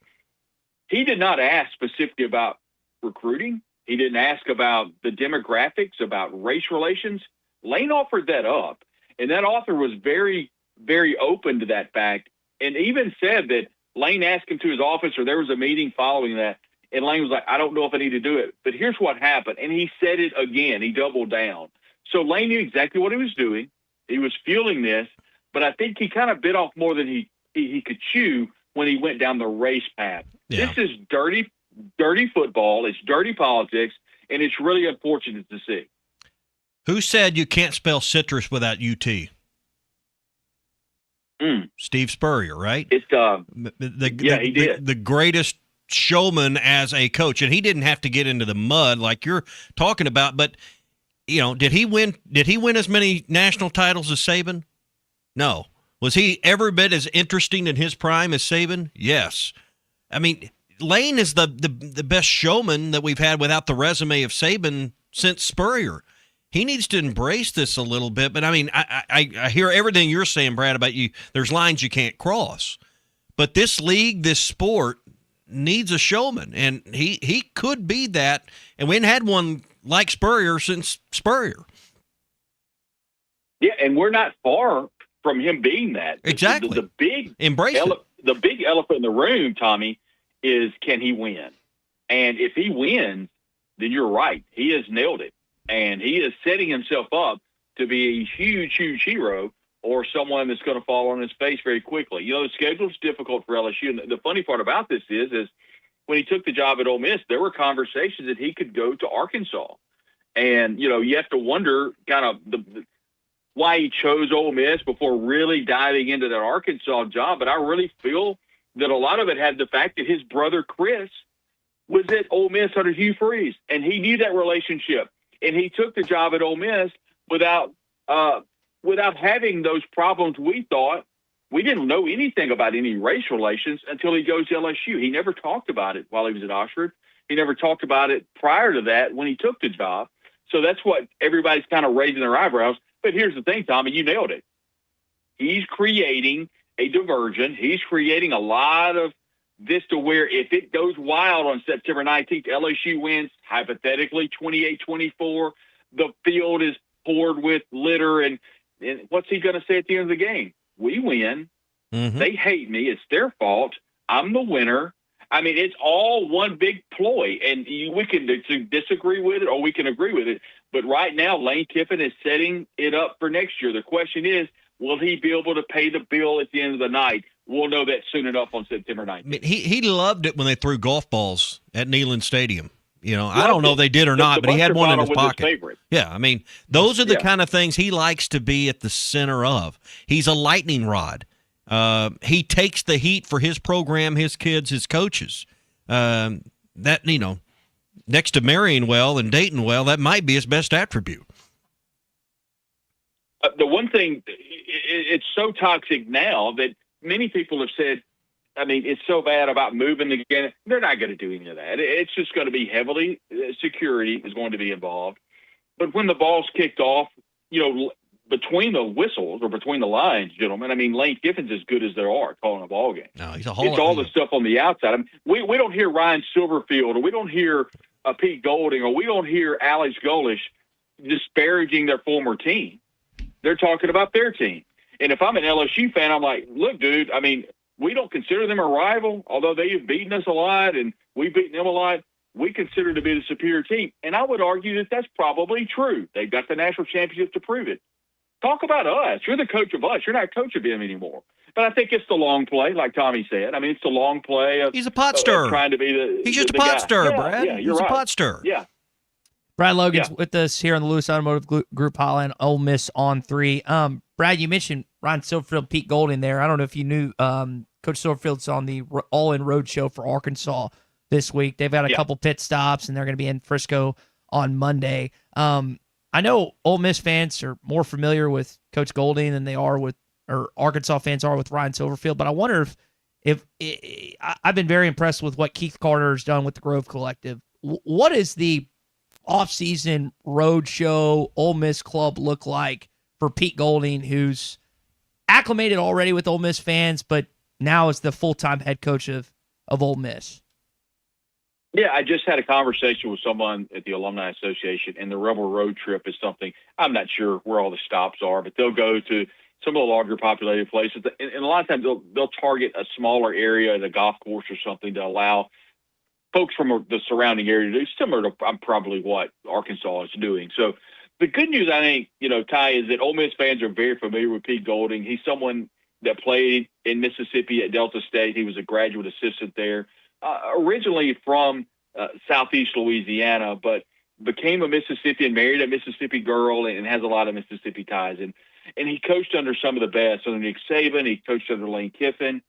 He did not ask specifically about recruiting. He didn't ask about the demographics, about race relations. Lane offered that up. And that author was very, very open to that fact, and even said that Lane asked him to his office, or there was a meeting following that, and Lane was like, I don't know if I need to do it. But here's what happened. And he said it again. He doubled down. So Lane knew exactly what he was doing. He was fueling this, but I think he kind of bit off more than he could chew when he went down the race path. Yeah. This is dirty football. It's dirty politics, and it's really unfortunate to see. Who said you can't spell citrus without UT? Steve Spurrier, right? It's he did. The greatest showman as a coach, and he didn't have to get into the mud like you're talking about. But did he win? Did he win as many national titles as Saban? No. Was he every bit as interesting in his prime as Saban? Yes. I mean, Lane is the best showman that we've had without the resume of Saban since Spurrier. He needs to embrace this a little bit. But, I mean, I hear everything you're saying, Brad, about you. There's lines you can't cross. But this league, this sport, needs a showman. And he could be that. And we hadn't had one like Spurrier since Spurrier. Yeah, and we're not far from him being that. Exactly. The big embrace it. The big elephant in the room, Tommy, is can he win? And if he wins, then you're right. He has nailed it. And he is setting himself up to be a huge, huge hero or someone that's going to fall on his face very quickly. The schedule's difficult for LSU. And the funny part about this is when he took the job at Ole Miss, there were conversations that he could go to Arkansas. And, you have to wonder kind of why he chose Ole Miss before really diving into that Arkansas job. But I really feel that a lot of it had the fact that his brother Chris was at Ole Miss under Hugh Freeze, and he knew that relationship, and he took the job at Ole Miss without having those problems. We thought we didn't know anything about any race relations until he goes to LSU. He never talked about it while he was at Oxford. He never talked about it prior to that when he took the job. So that's what everybody's kind of raising their eyebrows. But here's the thing, Tommy, you nailed it. He's creating a diversion. He's creating a lot of this to where if it goes wild on September 19th, LSU wins, hypothetically, 28-24. The field is poured with litter. And what's he going to say at the end of the game? We win. Mm-hmm. They hate me. It's their fault. I'm the winner. I mean, it's all one big ploy. And we can disagree with it or we can agree with it. But right now, Lane Kiffin is setting it up for next year. The question is, will he be able to pay the bill at the end of the night? We'll know that soon enough on September 19th. I mean, he loved it when they threw golf balls at Neyland Stadium. You know, I don't know if they did or not, but he had one in his pocket. Yeah, I mean, those are the kind of things he likes to be at the center of. He's a lightning rod. He takes the heat for his program, his kids, his coaches. That, you know, next to marrying well and dating well, that might be his best attribute. The one thing, it's so toxic now that many people have said, I mean, it's so bad about moving again. They're not going to do any of that. It's just going to be heavily security is going to be involved. But when the ball's kicked off, you know, between the whistles or between the lines, gentlemen, I mean, Lane Kiffin's as good as there are calling a ball game. No, he's a it's all the stuff on the outside. I mean, we don't hear Ryan Silverfield or we don't hear Pete Golding or we don't hear Alex Golish disparaging their former team. They're talking about their team. And if I'm an LSU fan, I'm like, look, dude, I mean, we don't consider them a rival, although they have beaten us a lot and we've beaten them a lot. We consider them to be the superior team. And I would argue that that's probably true. They've got the national championship to prove it. Talk about us. You're the coach of us. You're not coach of them anymore. But I think it's the long play, like Tommy said. I mean, it's the long play of he's a pot stirrer. Trying to be the He's just the a pot guy. stirrer, Yeah, Brad. Yeah, you're he's right. a pot stirrer. Yeah. Brad Logan's with us here on the Lewis Automotive Group Hotline, Ole Miss on 3. Brad, you mentioned Ryan Silverfield, Pete Golding there. I don't know if you knew Coach Silverfield's on the All-In Road show for Arkansas this week. They've got a couple pit stops, and they're going to be in Frisco on Monday. I know Ole Miss fans are more familiar with Coach Golding than they are with, or Arkansas fans are with Ryan Silverfield, but I wonder if I've been very impressed with what Keith Carter has done with the Grove Collective. What is the off-season road show Ole Miss club look like for Pete Golding, who's acclimated already with Ole Miss fans, but now is the full-time head coach of Ole Miss? Yeah, I just had a conversation with someone at the Alumni Association, and the Rebel Road Trip is something, I'm not sure where all the stops are, but they'll go to some of the larger populated places. And a lot of times they'll target a smaller area, the golf course or something, to allow folks from the surrounding area to do similar to probably what Arkansas is doing. So the good news, I think, Ty, is that Ole Miss fans are very familiar with Pete Golding. He's someone that played in Mississippi at Delta State. He was a graduate assistant there, originally from southeast Louisiana, but became a Mississippian, married a Mississippi girl, and has a lot of Mississippi ties. And he coached under some of the best, under Nick Saban. He coached under Lane Kiffin.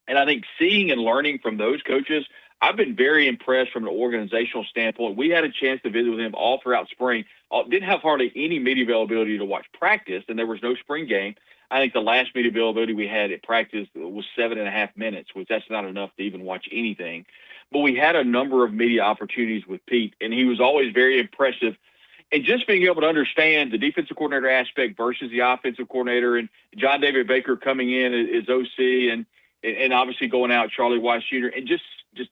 And I think seeing and learning from those coaches, I've been very impressed from an organizational standpoint. We had a chance to visit with him all throughout spring. Didn't have hardly any media availability to watch practice, and there was no spring game. I think the last media availability we had at practice was 7.5 minutes, which that's not enough to even watch anything. But we had a number of media opportunities with Pete, and he was always very impressive. And just being able to understand the defensive coordinator aspect versus the offensive coordinator, and John David Baker coming in as OC, and obviously going out Charlie Weiss Jr., and just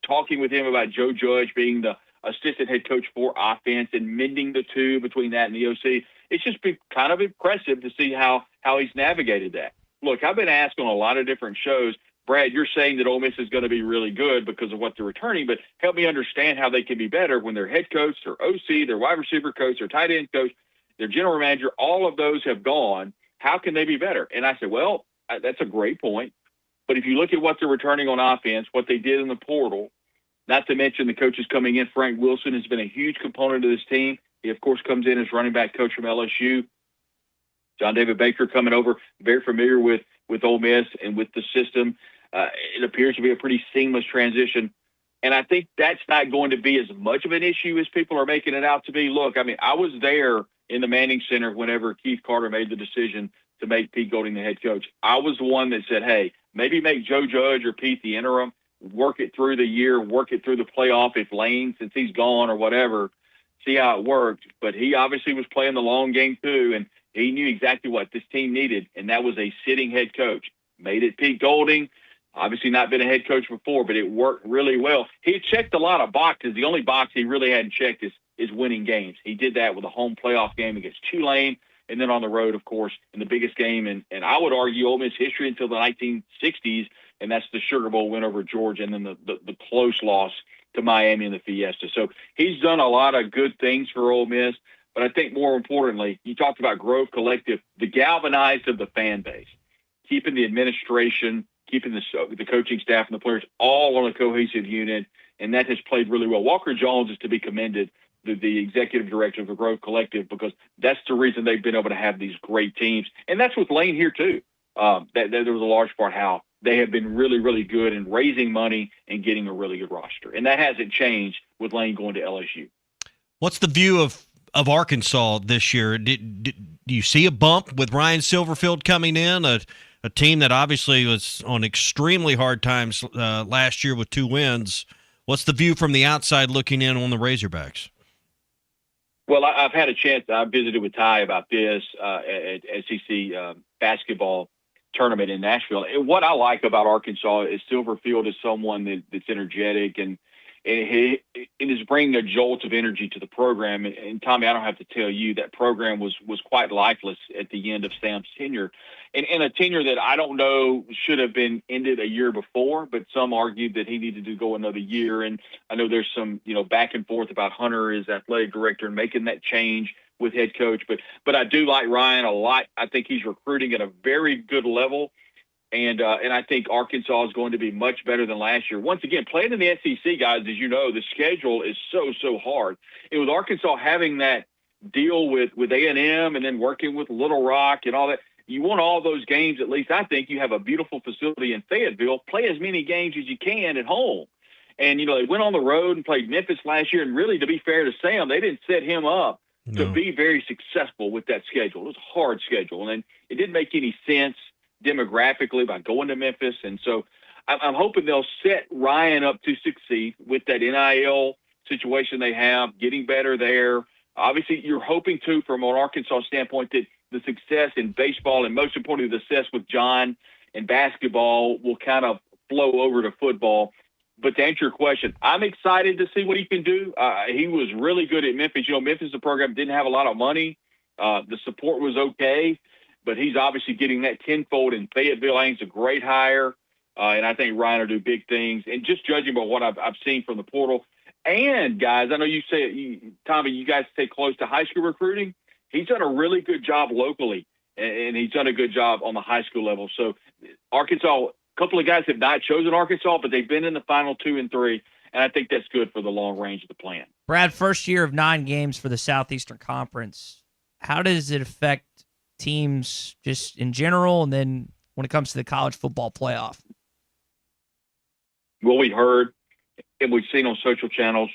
talking with him about Joe Judge being the assistant head coach for offense and mending the two between that and the OC. It's just been kind of impressive to see how he's navigated that. Look, I've been asked on a lot of different shows, Brad, you're saying that Ole Miss is going to be really good because of what they're returning, but help me understand how they can be better when their head coach, their OC, their wide receiver coach, their tight end coach, their general manager, all of those have gone. How can they be better? And I said, well, that's a great point. But if you look at what they're returning on offense, what they did in the portal, not to mention the coaches coming in, Frank Wilson has been a huge component of this team. He, of course, comes in as running back coach from LSU. John David Baker coming over, very familiar with Ole Miss and with the system. It appears to be a pretty seamless transition. And I think that's not going to be as much of an issue as people are making it out to be. Look, I mean, I was there in the Manning Center whenever Keith Carter made the decision to make Pete Golding the head coach. I was the one that said, hey, maybe make Joe Judge or Pete the interim, work it through the year, work it through the playoff if Lane, since he's gone or whatever, see how it worked. But he obviously was playing the long game too, and he knew exactly what this team needed, and that was a sitting head coach. Made it Pete Golding. Obviously not been a head coach before, but it worked really well. He checked a lot of boxes. The only box he really hadn't checked is winning games. He did that with a home playoff game against Tulane, and then on the road, of course, in the biggest game, and I would argue Ole Miss history until the 1960s, and that's the Sugar Bowl win over Georgia, and then the close loss to Miami in the Fiesta. So he's done a lot of good things for Ole Miss, but I think more importantly, you talked about Grove Collective, the galvanized of the fan base, keeping the administration, keeping the coaching staff and the players all on a cohesive unit, and that has played really well. Walker Jones is to be commended, the executive director of the Grove Collective, because that's the reason they've been able to have these great teams. And that's with Lane here too. That there was a large part how they have been really, really good in raising money and getting a really good roster. And that hasn't changed with Lane going to LSU. What's the view of Arkansas this year? Do you see a bump with Ryan Silverfield coming in, a team that obviously was on extremely hard times last year with 2 wins? What's the view from the outside looking in on the Razorbacks? Well, I've had a chance. I visited with Ty about this at SEC basketball tournament in Nashville. And what I like about Arkansas is Silverfield is someone that's energetic and it is bringing a jolt of energy to the program. And Tommy, I don't have to tell you that program was quite lifeless at the end of Sam's tenure, and a tenure that I don't know should have been ended a year before, but some argued that he needed to go another year. And I know there's some, back and forth about Hunter as athletic director and making that change with head coach. But I do like Ryan a lot. I think he's recruiting at a very good level. And I think Arkansas is going to be much better than last year. Once again, playing in the SEC, guys, as you know, the schedule is so hard. And with Arkansas having that deal with A&M and then working with Little Rock and all that, you want all those games. At least I think you have a beautiful facility in Fayetteville. Play as many games as you can at home. And, they went on the road and played Memphis last year. And really, to be fair to Sam, they didn't set him up to be very successful with that schedule. It was a hard schedule. And it didn't make any sense demographically by going to Memphis. And so I'm hoping they'll set Ryan up to succeed with that NIL situation they have, getting better there. Obviously, you're hoping to, from an Arkansas standpoint, that the success in baseball and most importantly, the success with John and basketball will kind of flow over to football. But to answer your question, I'm excited to see what he can do. He was really good at Memphis. Memphis, the program didn't have a lot of money. The support was okay. But he's obviously getting that tenfold in Fayetteville. I think it's a great hire, and I think Ryan will do big things. And just judging by what I've seen from the portal, and guys, I know you say, Tommy, you guys stay close to high school recruiting. He's done a really good job locally, and he's done a good job on the high school level. So Arkansas, a couple of guys have not chosen Arkansas, but they've been in the final 2 and 3, and I think that's good for the long range of the plan. Brad, first year of 9 games for the Southeastern Conference. How does it affect teams just in general, and then when it comes to the college football playoff? Well, we heard and we've seen on social channels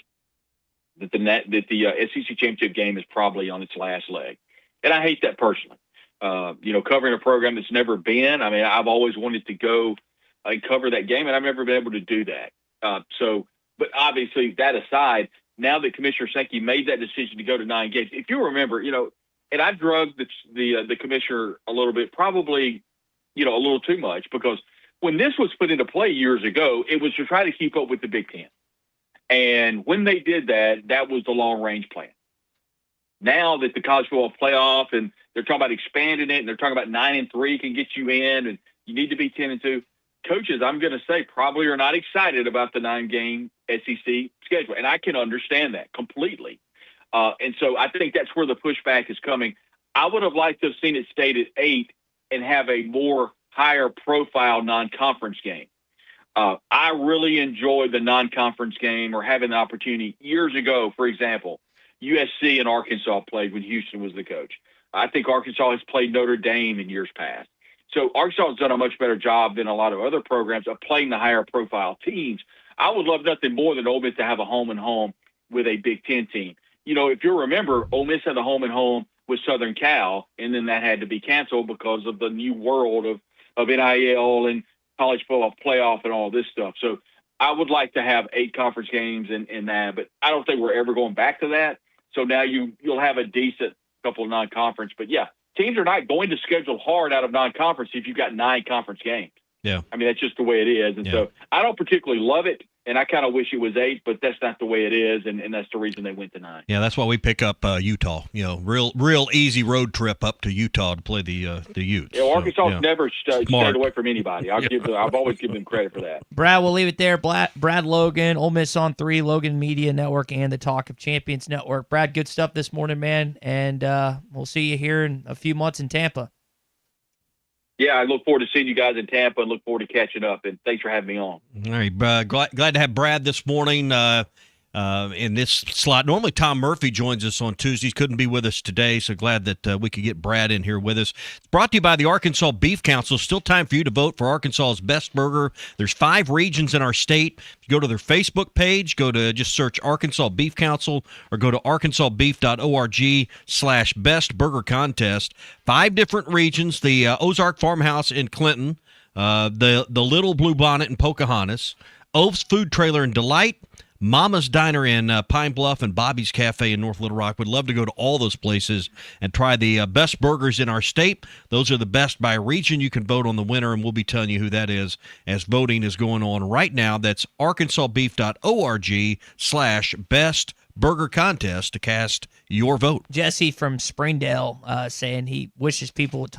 that the SEC championship game is probably on its last leg, and I hate that personally. Covering a program that's never been. I mean, I've always wanted to go and cover that game, and I've never been able to do that. But obviously, that aside, now that Commissioner Sankey made that decision to go to 9 games, if you remember, and I drugged the commissioner a little bit, probably, a little too much, because when this was put into play years ago, it was to try to keep up with the Big Ten. And when they did that, that was the long-range plan. Now that the college football playoff, and they're talking about expanding it, and they're talking about 9 and 3 can get you in, and you need to be 10 and 2. Coaches, I'm going to say, probably are not excited about the 9-game SEC schedule, and I can understand that completely. And so I think that's where the pushback is coming. I would have liked to have seen it stayed at 8 and have a more higher profile non-conference game. I really enjoyed the non-conference game, or having the opportunity years ago. For example, USC and Arkansas played when Houston was the coach. I think Arkansas has played Notre Dame in years past. So Arkansas has done a much better job than a lot of other programs of playing the higher profile teams. I would love nothing more than Ole Miss to have a home and home with a Big Ten team. If you remember, Ole Miss had a home and home with Southern Cal, and then that had to be canceled because of the new world of NIL and college football playoff and all this stuff. So I would like to have 8 conference games in that, but I don't think we're ever going back to that. So now you'll have a decent couple of non-conference. But, yeah, teams are not going to schedule hard out of non-conference if you've got 9 conference games. Yeah. I mean, that's just the way it is. And so I don't particularly love it, and I kind of wish it was 8, but that's not the way it is, and that's the reason they went to 9. Yeah, that's why we pick up Utah. Real easy road trip up to Utah to play the Utes. Yeah, Arkansas never stayed away from anybody. I've always given them credit for that. Brad, we'll leave it there. Brad Logan, Ole Miss on 3, Logan Media Network, and the Talk of Champions Network. Brad, good stuff this morning, man, and we'll see you here in a few months in Tampa. Yeah, I look forward to seeing you guys in Tampa and look forward to catching up. And thanks for having me on. All right, glad to have Brad this morning in this slot. Normally Tom Murphy joins us on Tuesdays. Couldn't be with us today, so glad that we could get Brad in here with us. It's brought to you by the Arkansas Beef Council. Still time for you to vote for Arkansas's best burger. There's 5 regions in our state. If you go to their Facebook page, just search Arkansas Beef Council or go to arkansasbeef.org/best burger contest. 5 different regions: the Ozark Farmhouse in Clinton, the Little Blue Bonnet in Pocahontas, Ove's Food Trailer in Delight, Mama's Diner in Pine Bluff, and Bobby's Cafe in North Little Rock. We'd love to go to all those places and try the best burgers in our state. Those are the best by region. You can vote on the winner, and we'll be telling you who that is as voting is going on right now. That's arkansasbeef.org/best burger contest to cast your vote. Jesse from Springdale saying he wishes people would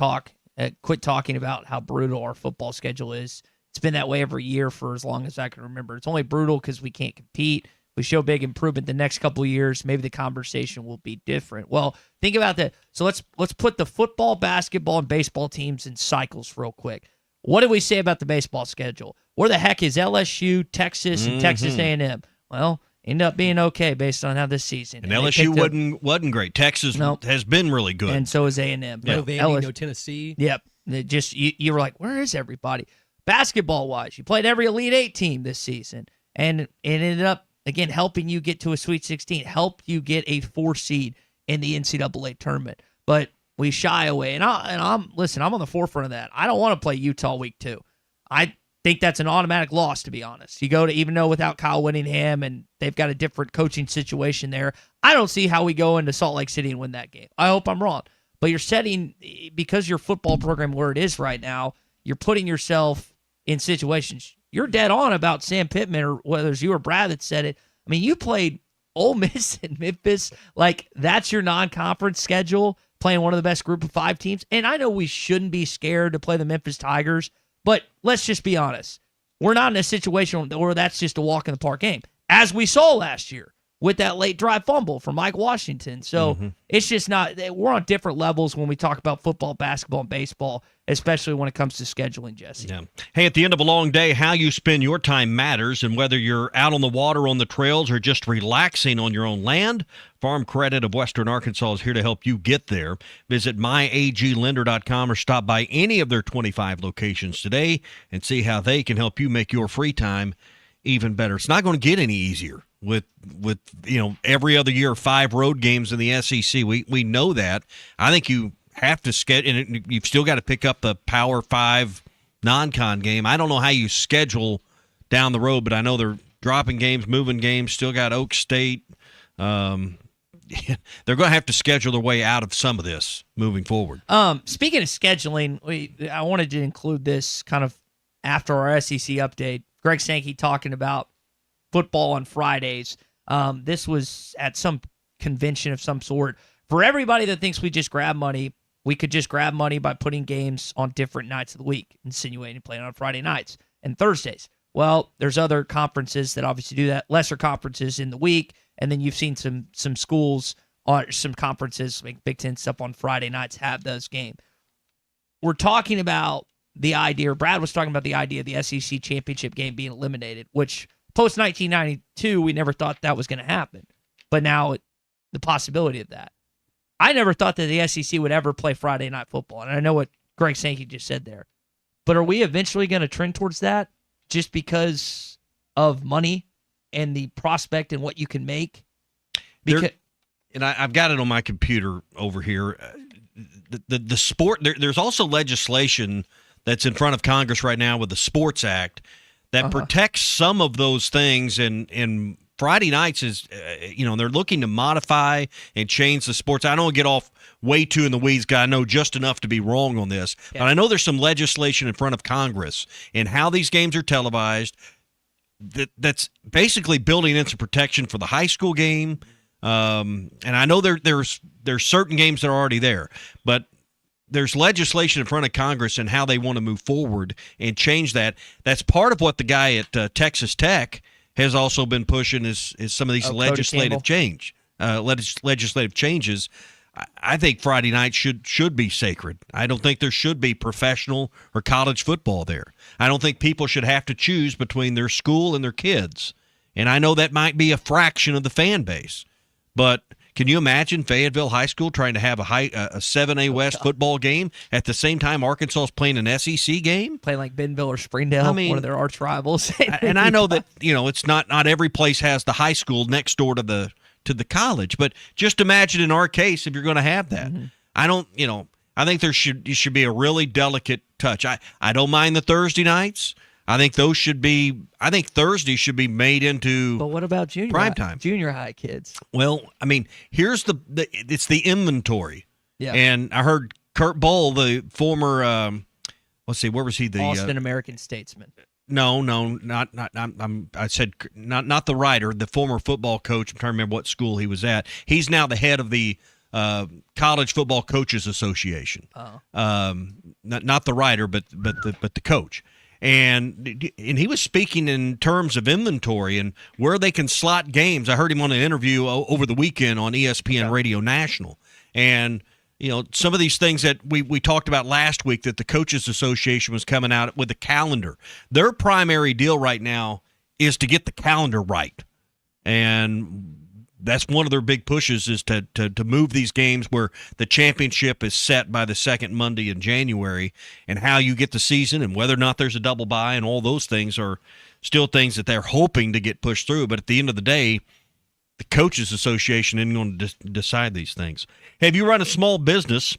quit talking about how brutal our football schedule is. It's been that way every year for as long as I can remember. It's only brutal because we can't compete. We show big improvement the next couple of years. Maybe the conversation will be different. Well, think about that. So let's put the football, basketball, and baseball teams in cycles real quick. What did we say about the baseball schedule? Where the heck is LSU, Texas, and Texas A&M? Well, end up being okay based on how this season. And LSU wasn't great. Texas has been really good. And so is A&M. No Vandy, no Tennessee. Yep. You were like, where is everybody? Basketball-wise, you played every Elite 8 team this season, and it ended up, again, helping you get to a Sweet 16, helped you get a 4 seed in the NCAA tournament. But we shy away, and I'm on the forefront of that. I don't want to play Utah week 2. I think that's an automatic loss, to be honest. You go to, even though without Kyle Whittingham, and they've got a different coaching situation there, I don't see how we go into Salt Lake City and win that game. I hope I'm wrong. But you're setting, because your football program where it is right now, you're putting yourself in situations. You're dead on about Sam Pittman, or whether it's you or Brad that said it. I mean, you played Ole Miss and Memphis. Like, that's your non-conference schedule, playing one of the best group of 5 teams. And I know we shouldn't be scared to play the Memphis Tigers, but let's just be honest. We're not in a situation where that's just a walk in the park game, as we saw last year with that late drive fumble from Mike Washington. So it's just not, we're on different levels when we talk about football, basketball, and baseball, especially when it comes to scheduling, Jesse. Yeah. Hey, at the end of a long day, how you spend your time matters, and whether you're out on the water, on the trails, or just relaxing on your own land, Farm Credit of Western Arkansas is here to help you get there. Visit myaglender.com or stop by any of their 25 locations today and see how they can help you make your free time even better. It's not going to get any easier with every other year 5 road games in the SEC. We know that. I think you have to schedule, and you've still got to pick up the Power 5 non-con game. I don't know how you schedule down the road, but I know they're dropping games, moving games. Still got Oak State. They're going to have to schedule their way out of some of this moving forward. Speaking of scheduling, I wanted to include this kind of after our SEC update. Greg Sankey talking about football on Fridays. This was at some convention of some sort. For everybody that thinks we just grab money, we could just grab money by putting games on different nights of the week, insinuating playing on Friday nights and Thursdays. Well, there's other conferences that obviously do that, lesser conferences in the week, and then you've seen some schools or some conferences, like Big Ten stuff on Friday nights, have those games. We're talking about the idea, or Brad was talking about the idea of the SEC championship game being eliminated, which post-1992, we never thought that was going to happen. But now the possibility of that. I never thought that the SEC would ever play Friday night football. And I know what Greg Sankey just said there. But are we eventually going to trend towards that just because of money and the prospect and what you can make? And I've got it on my computer over here. The sport, there's also legislation that's in front of Congress right now with the Sports Act that protects some of those things. And Friday nights is, they're looking to modify and change the sports. I don't get off way too in the weeds, because I know just enough to be wrong on this. Yeah. But I know there's some legislation in front of Congress and how these games are televised that's basically building in some protection for the high school game. And I know there's certain games that are already there, but there's legislation in front of Congress and how they want to move forward and change that. That's part of what the guy at Texas Tech has also been pushing is some of these legislative changes. I think Friday night should be sacred. I don't think there should be professional or college football there. I don't think people should have to choose between their school and their kids. And I know that might be a fraction of the fan base, but can you imagine Fayetteville High School trying to have a 7A West football game at the same time Arkansas is playing an SEC game? Playing like Bentonville or Springdale, one of their arch rivals. And I know that, it's not every place has the high school next door to the college, but just imagine in our case if you're going to have that. Mm-hmm. I think it should be a really delicate touch. I don't mind the Thursday nights. I think Thursday should be made into. But what about prime time? Junior high kids. Well, here's it's the inventory. Yeah. And I heard Kurt Bull, the former, where was he? The Austin American Statesman. No, not. I said not the writer, the former football coach. I'm trying to remember what school he was at. He's now the head of the College Football Coaches Association. Oh. Not the writer, but the coach. And he was speaking in terms of inventory and where they can slot games. I heard him on an interview over the weekend on ESPN Radio National. And, some of these things that we talked about last week that the Coaches Association was coming out with the calendar. Their primary deal right now is to get the calendar right. And that's one of their big pushes is to move these games where the championship is set by the second Monday in January, and how you get the season and whether or not there's a double bye and all those things are still things that they're hoping to get pushed through. But at the end of the day, the Coaches Association isn't going to decide these things. Have you run a small business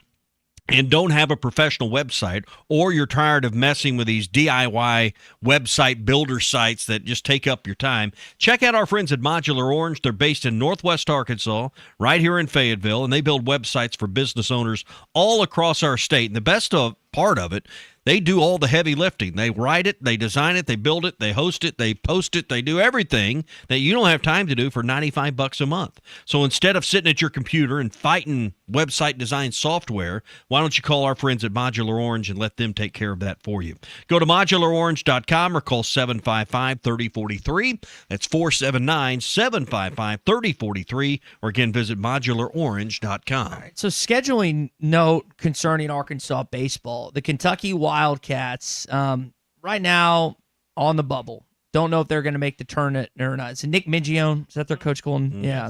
and don't have a professional website, or you're tired of messing with these DIY website builder sites that just take up your time, check out our friends at Modular Orange. They're based in Northwest Arkansas, right here in Fayetteville, and they build websites for business owners all across our state. And the best part of it, they do all the heavy lifting. They write it, they design it, they build it, they host it, they post it, they do everything that you don't have time to do for $95 a month. So instead of sitting at your computer and fighting website design software, why don't you call our friends at Modular Orange and let them take care of that for you? Go to modularorange.com or call 755-3043. That's 479-755-3043. Or again, visit modularorange.com. All right, so scheduling note concerning Arkansas baseball. The Kentucky Wildcats, right now on the bubble. Don't know if they're going to make the tournament or not. It's Nick Mingione. Is that their coach going? Mm-hmm. Yeah.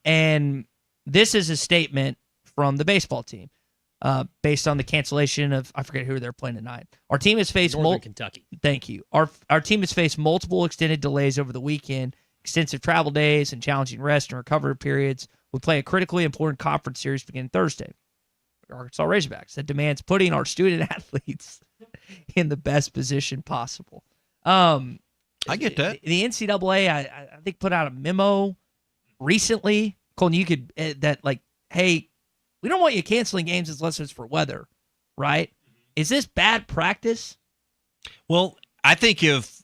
And this is a statement from the baseball team based on the cancellation of, I forget who they're playing tonight. Our team has faced Kentucky. Thank you. Our team has faced multiple extended delays over the weekend, extensive travel days, and challenging rest and recovery periods. We play a critically important conference series beginning Thursday. Arkansas Razorbacks that demands putting our student athletes in the best position possible. I get that. The NCAA, I think, put out a memo recently. Colton, you could hey, we don't want you canceling games unless it's for weather, right? Is this bad practice? Well, I think if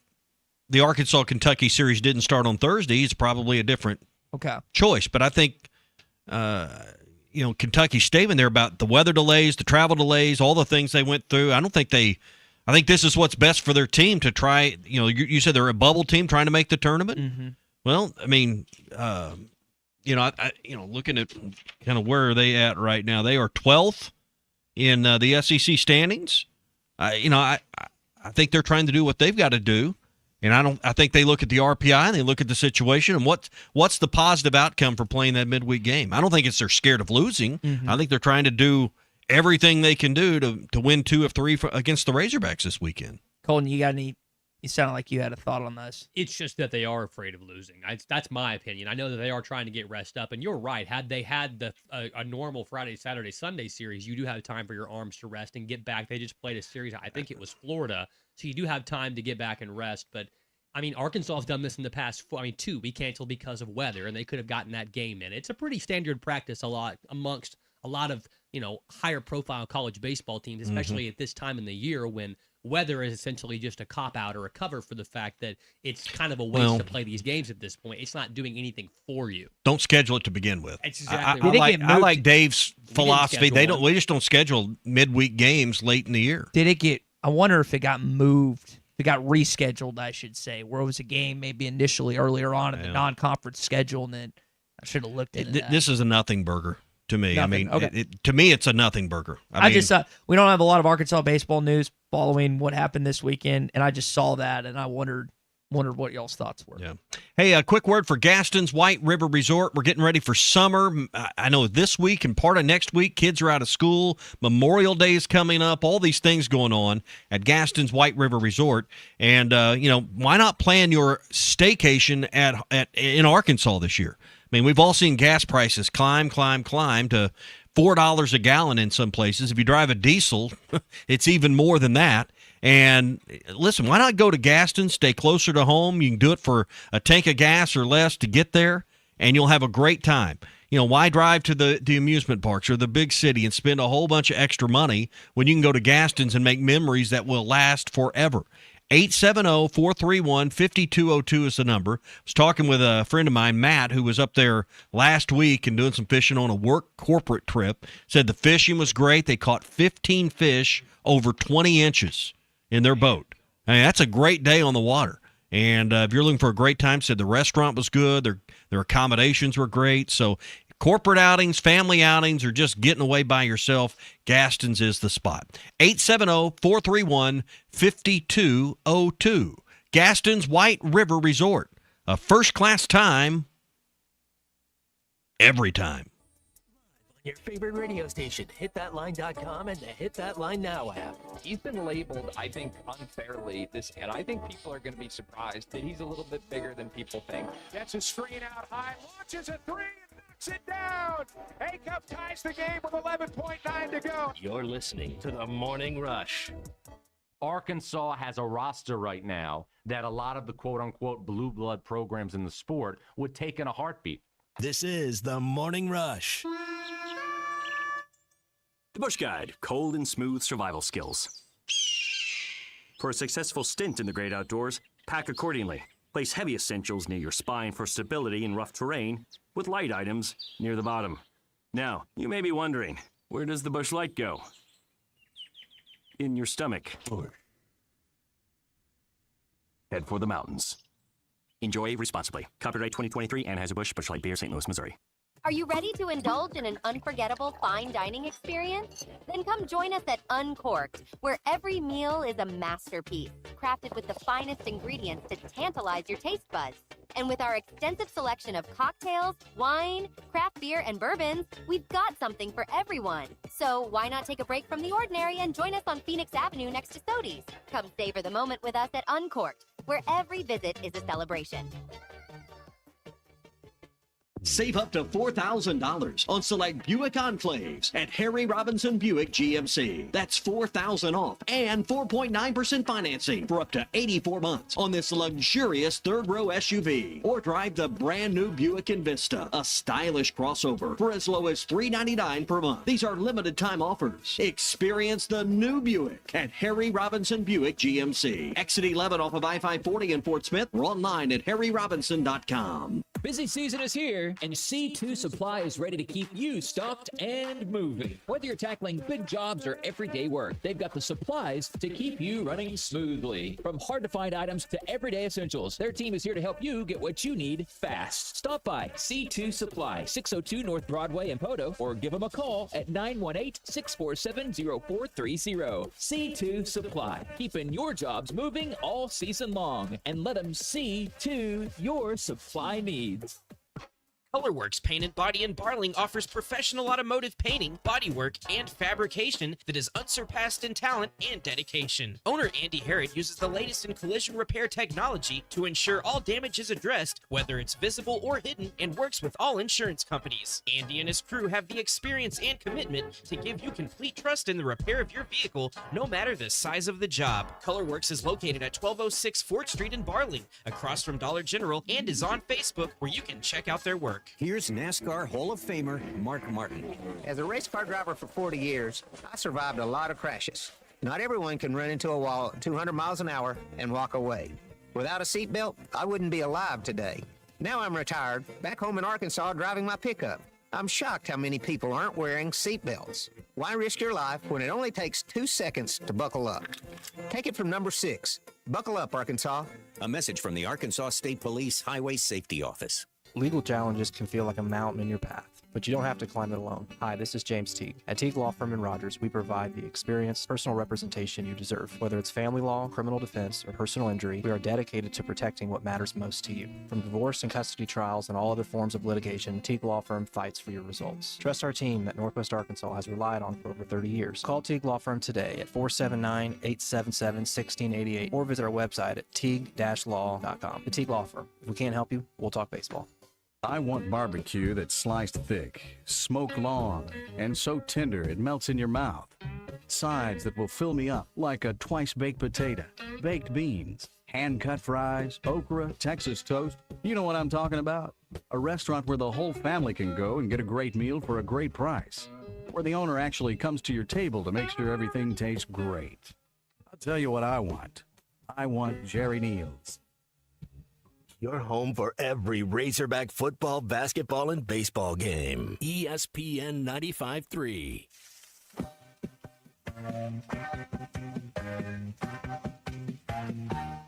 the Arkansas-Kentucky series didn't start on Thursday, it's probably a different choice. But I think, Kentucky's statement there about the weather delays, the travel delays, all the things they went through, I think this is what's best for their team to try. You said they're a bubble team trying to make the tournament. Mm-hmm. Well, looking at kind of where are they at right now, they are 12th in the SEC standings. I think they're trying to do what they've got to do, and I think they look at the RPI and they look at the situation and what's the positive outcome for playing that midweek game. I don't think it's they're scared of losing. Mm-hmm. I think they're trying to do everything they can do to win 2 of 3 against the Razorbacks this weekend. Colton, you sound like you had a thought on this. It's just that they are afraid of losing. That's my opinion. I know that they are trying to get rest up, and you're right. Had they had a normal Friday, Saturday, Sunday series, you do have time for your arms to rest and get back. They just played a series. I think it was Florida, so you do have time to get back and rest. But I mean, Arkansas has done this in the past. 2 we canceled because of weather, and they could have gotten that game in. It's a pretty standard practice amongst a lot of higher profile college baseball teams, especially at this time in the year when weather is essentially just a cop-out or a cover for the fact that it's kind of a waste to play these games at this point. It's not doing anything for you. Don't schedule it to begin with. That's exactly I like Dave's philosophy. We just don't schedule midweek games late in the year. I wonder if it got moved. It got rescheduled, I should say, where it was a game maybe initially earlier on in the non-conference schedule, and then I should have looked at it. This is a nothing burger to me. Nothing. I mean, to me, it's a nothing burger. I just we don't have a lot of Arkansas baseball news following what happened this weekend, and I just saw that, and I wondered what y'all's thoughts were. Yeah. Hey, a quick word for Gaston's White River Resort. We're getting ready for summer. I know this week and part of next week, kids are out of school. Memorial Day is coming up. All these things going on at Gaston's White River Resort. And, why not plan your staycation in Arkansas this year? I mean, we've all seen gas prices climb to $4 a gallon in some places. If you drive a diesel, it's even more than that. And listen, why not go to Gaston, stay closer to home? You can do it for a tank of gas or less to get there, and you'll have a great time. Why drive to the amusement parks or the big city and spend a whole bunch of extra money when you can go to Gaston's and make memories that will last forever? 870-431-5202 is the number. I was talking with a friend of mine, Matt, who was up there last week and doing some fishing on a work corporate trip. Said the fishing was great. They caught 15 fish over 20 inches in their boat. I mean, that's a great day on the water. And if you're looking for a great time, said the restaurant was good. Their accommodations were great. So corporate outings, family outings, or just getting away by yourself, Gaston's is the spot. 870-431-5202. Gaston's White River Resort. A first-class time every time. Your favorite radio station, hitthatline.com and the Hit That Line Now app. He's been labeled, I think, unfairly and I think people are going to be surprised that he's a little bit bigger than people think. Gets a screen out high, launches a three, and knocks it down. A-Cup ties the game with 11.9 to go. You're listening to the Morning Rush. Arkansas has a roster right now that a lot of the quote-unquote blue blood programs in the sport would take in a heartbeat. This is the Morning Rush. The Bush Guide, cold and smooth survival skills. For a successful stint in the great outdoors, pack accordingly. Place heavy essentials near your spine for stability in rough terrain, with light items near the bottom. Now, you may be wondering, where does the Bush Light go? In your stomach. Head for the mountains. Enjoy responsibly. Copyright 2023, Anheuser-Busch, Busch Light Beer, St. Louis, Missouri. Are you ready to indulge in an unforgettable fine dining experience? Then come join us at Uncorked, where every meal is a masterpiece, crafted with the finest ingredients to tantalize your taste buds. And with our extensive selection of cocktails, wine, craft beer, and bourbons, we've got something for everyone. So why not take a break from the ordinary and join us on Phoenix Avenue next to Sodi's? Come savor the moment with us at Uncorked, where every visit is a celebration. Save up to $4,000 on select Buick Enclaves at Harry Robinson Buick GMC. That's $4,000 off and 4.9% financing for up to 84 months on this luxurious third-row SUV. Or drive the brand-new Buick Envista, a stylish crossover, for as low as $399 per month. These are limited-time offers. Experience the new Buick at Harry Robinson Buick GMC. Exit 11 off of I-540 in Fort Smith. Or online at harryrobinson.com. Busy season is here, and C2 Supply is ready to keep you stocked and moving. Whether you're tackling big jobs or everyday work, they've got the supplies to keep you running smoothly. From hard-to-find items to everyday essentials, their team is here to help you get what you need fast. Stop by C2 Supply, 602 North Broadway in Poto, or give them a call at 918-647-0430. C2 Supply, keeping your jobs moving all season long, and let them see to your supply needs. Colorworks Paint and Body in Barling offers professional automotive painting, bodywork, and fabrication that is unsurpassed in talent and dedication. Owner Andy Harrod uses the latest in collision repair technology to ensure all damage is addressed, whether it's visible or hidden, and works with all insurance companies. Andy and his crew have the experience and commitment to give you complete trust in the repair of your vehicle, no matter the size of the job. Colorworks is located at 1206 4th Street in Barling, across from Dollar General, and is on Facebook, where you can check out their work. Here's NASCAR Hall of Famer Mark Martin. As a race car driver for 40 years, I survived a lot of crashes. Not everyone can run into a wall at 200 miles an hour and walk away. Without a seatbelt, I wouldn't be alive today. Now I'm retired, back home in Arkansas driving my pickup. I'm shocked how many people aren't wearing seatbelts. Why risk your life when it only takes 2 seconds to buckle up? Take it from number 6. Buckle up, Arkansas. A message from the Arkansas State Police Highway Safety Office. Legal challenges can feel like a mountain in your path, but you don't have to climb it alone. Hi, this is James Teague. At Teague Law Firm in Rogers, we provide the experience, personal representation you deserve. Whether it's family law, criminal defense, or personal injury, we are dedicated to protecting what matters most to you. From divorce and custody trials and all other forms of litigation, Teague Law Firm fights for your results. Trust our team that Northwest Arkansas has relied on for over 30 years. Call Teague Law Firm today at 479-877-1688 or visit our website at teague-law.com. The Teague Law Firm. If we can't help you, we'll talk baseball. I want barbecue that's sliced thick, smoked long, and so tender it melts in your mouth. Sides that will fill me up like a twice-baked potato, baked beans, hand-cut fries, okra, Texas toast. You know what I'm talking about. A restaurant where the whole family can go and get a great meal for a great price. Where the owner actually comes to your table to make sure everything tastes great. I'll tell you what I want. I want Jerry Neal's. Your home for every Razorback football, basketball, and baseball game. ESPN 95.3.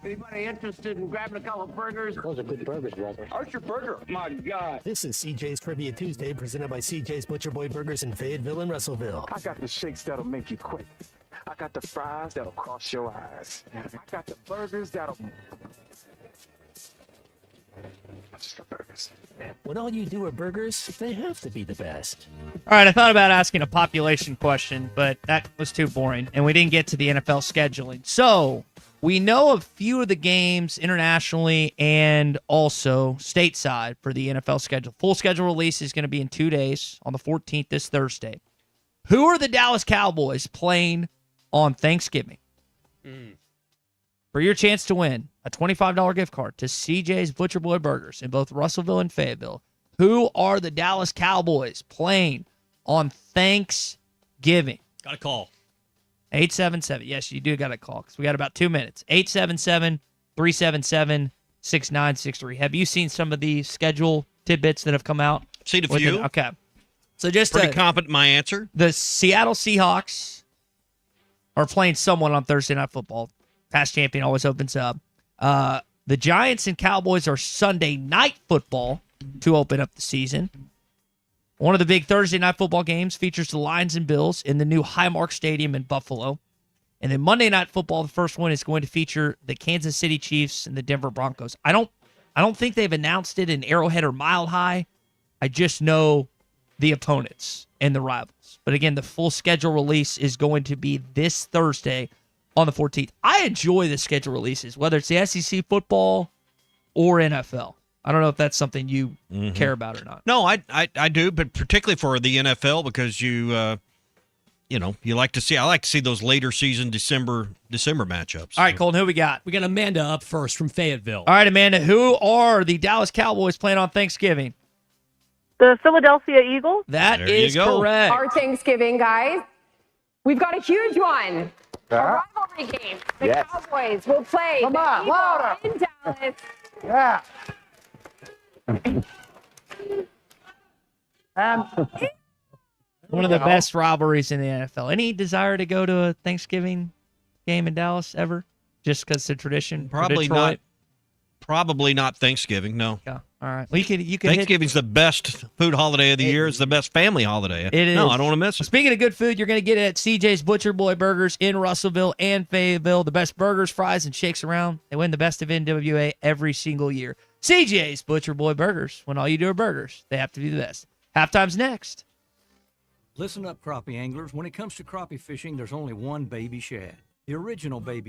Anybody interested in grabbing a couple of burgers? Those are good burgers, brother. Archer Burger, my God. This is CJ's Trivia Tuesday, presented by CJ's Butcher Boy Burgers in Fayetteville and Russellville. I got the shakes that'll make you quit. I got the fries that'll cross your eyes. I got the burgers that'll... Just for burgers. When all you do are burgers, they have to be the best. All right, I thought about asking a population question, but that was too boring, and we didn't get to the NFL scheduling. So we know a few of the games internationally and also stateside for the NFL schedule. Full schedule release is going to be in 2 days, on the 14th, this Thursday. Who are the Dallas Cowboys playing on Thanksgiving? For your chance to win a $25 gift card to CJ's Butcher Boy Burgers in both Russellville and Fayetteville, who are the Dallas Cowboys playing on Thanksgiving? Got a call. 877. Yes, you do got a call because we got about 2 minutes. 877-377-6963. Have you seen some of the schedule tidbits that have come out? Seen a few. Okay. So just pretty confident in my answer. The Seattle Seahawks are playing someone on Thursday Night Football. Past champion always opens up. The Giants and Cowboys are Sunday Night Football to open up the season. One of the big Thursday Night Football games features the Lions and Bills in the new Highmark Stadium in Buffalo. And then Monday Night Football, the first one, is going to feature the Kansas City Chiefs and the Denver Broncos. I don't think they've announced it in Arrowhead or Mile High. I just know the opponents and the rivals. But again, the full schedule release is going to be this Thursday on the 14th. I enjoy the schedule releases, whether it's the SEC football or NFL. I don't know if that's something you care about or not. No, I do, but particularly for the NFL because you like to see. I like to see those later season December matchups. All right, Colton, who we got? We got Amanda up first from Fayetteville. All right, Amanda, who are the Dallas Cowboys playing on Thanksgiving? The Philadelphia Eagles. That is correct. Our Thanksgiving, guys. We've got a huge one. A rivalry game. The Cowboys will play in Dallas. Yeah. One of the best rivalries in the NFL. Any desire to go to a Thanksgiving game in Dallas ever? Just because it's a tradition? Probably not. Probably not Thanksgiving. No. Yeah. All right. Well, you could Thanksgiving's the best food holiday of the year. It's the best family holiday. It is. No, I don't want to miss it. Speaking of good food, you're going to get it at CJ's Butcher Boy Burgers in Russellville and Fayetteville. The best burgers, fries, and shakes around. They win the best of NWA every single year. CJ's Butcher Boy Burgers. When all you do are burgers, they have to be the best. Halftime's next. Listen up, crappie anglers. When it comes to crappie fishing, there's only one baby shad. The original baby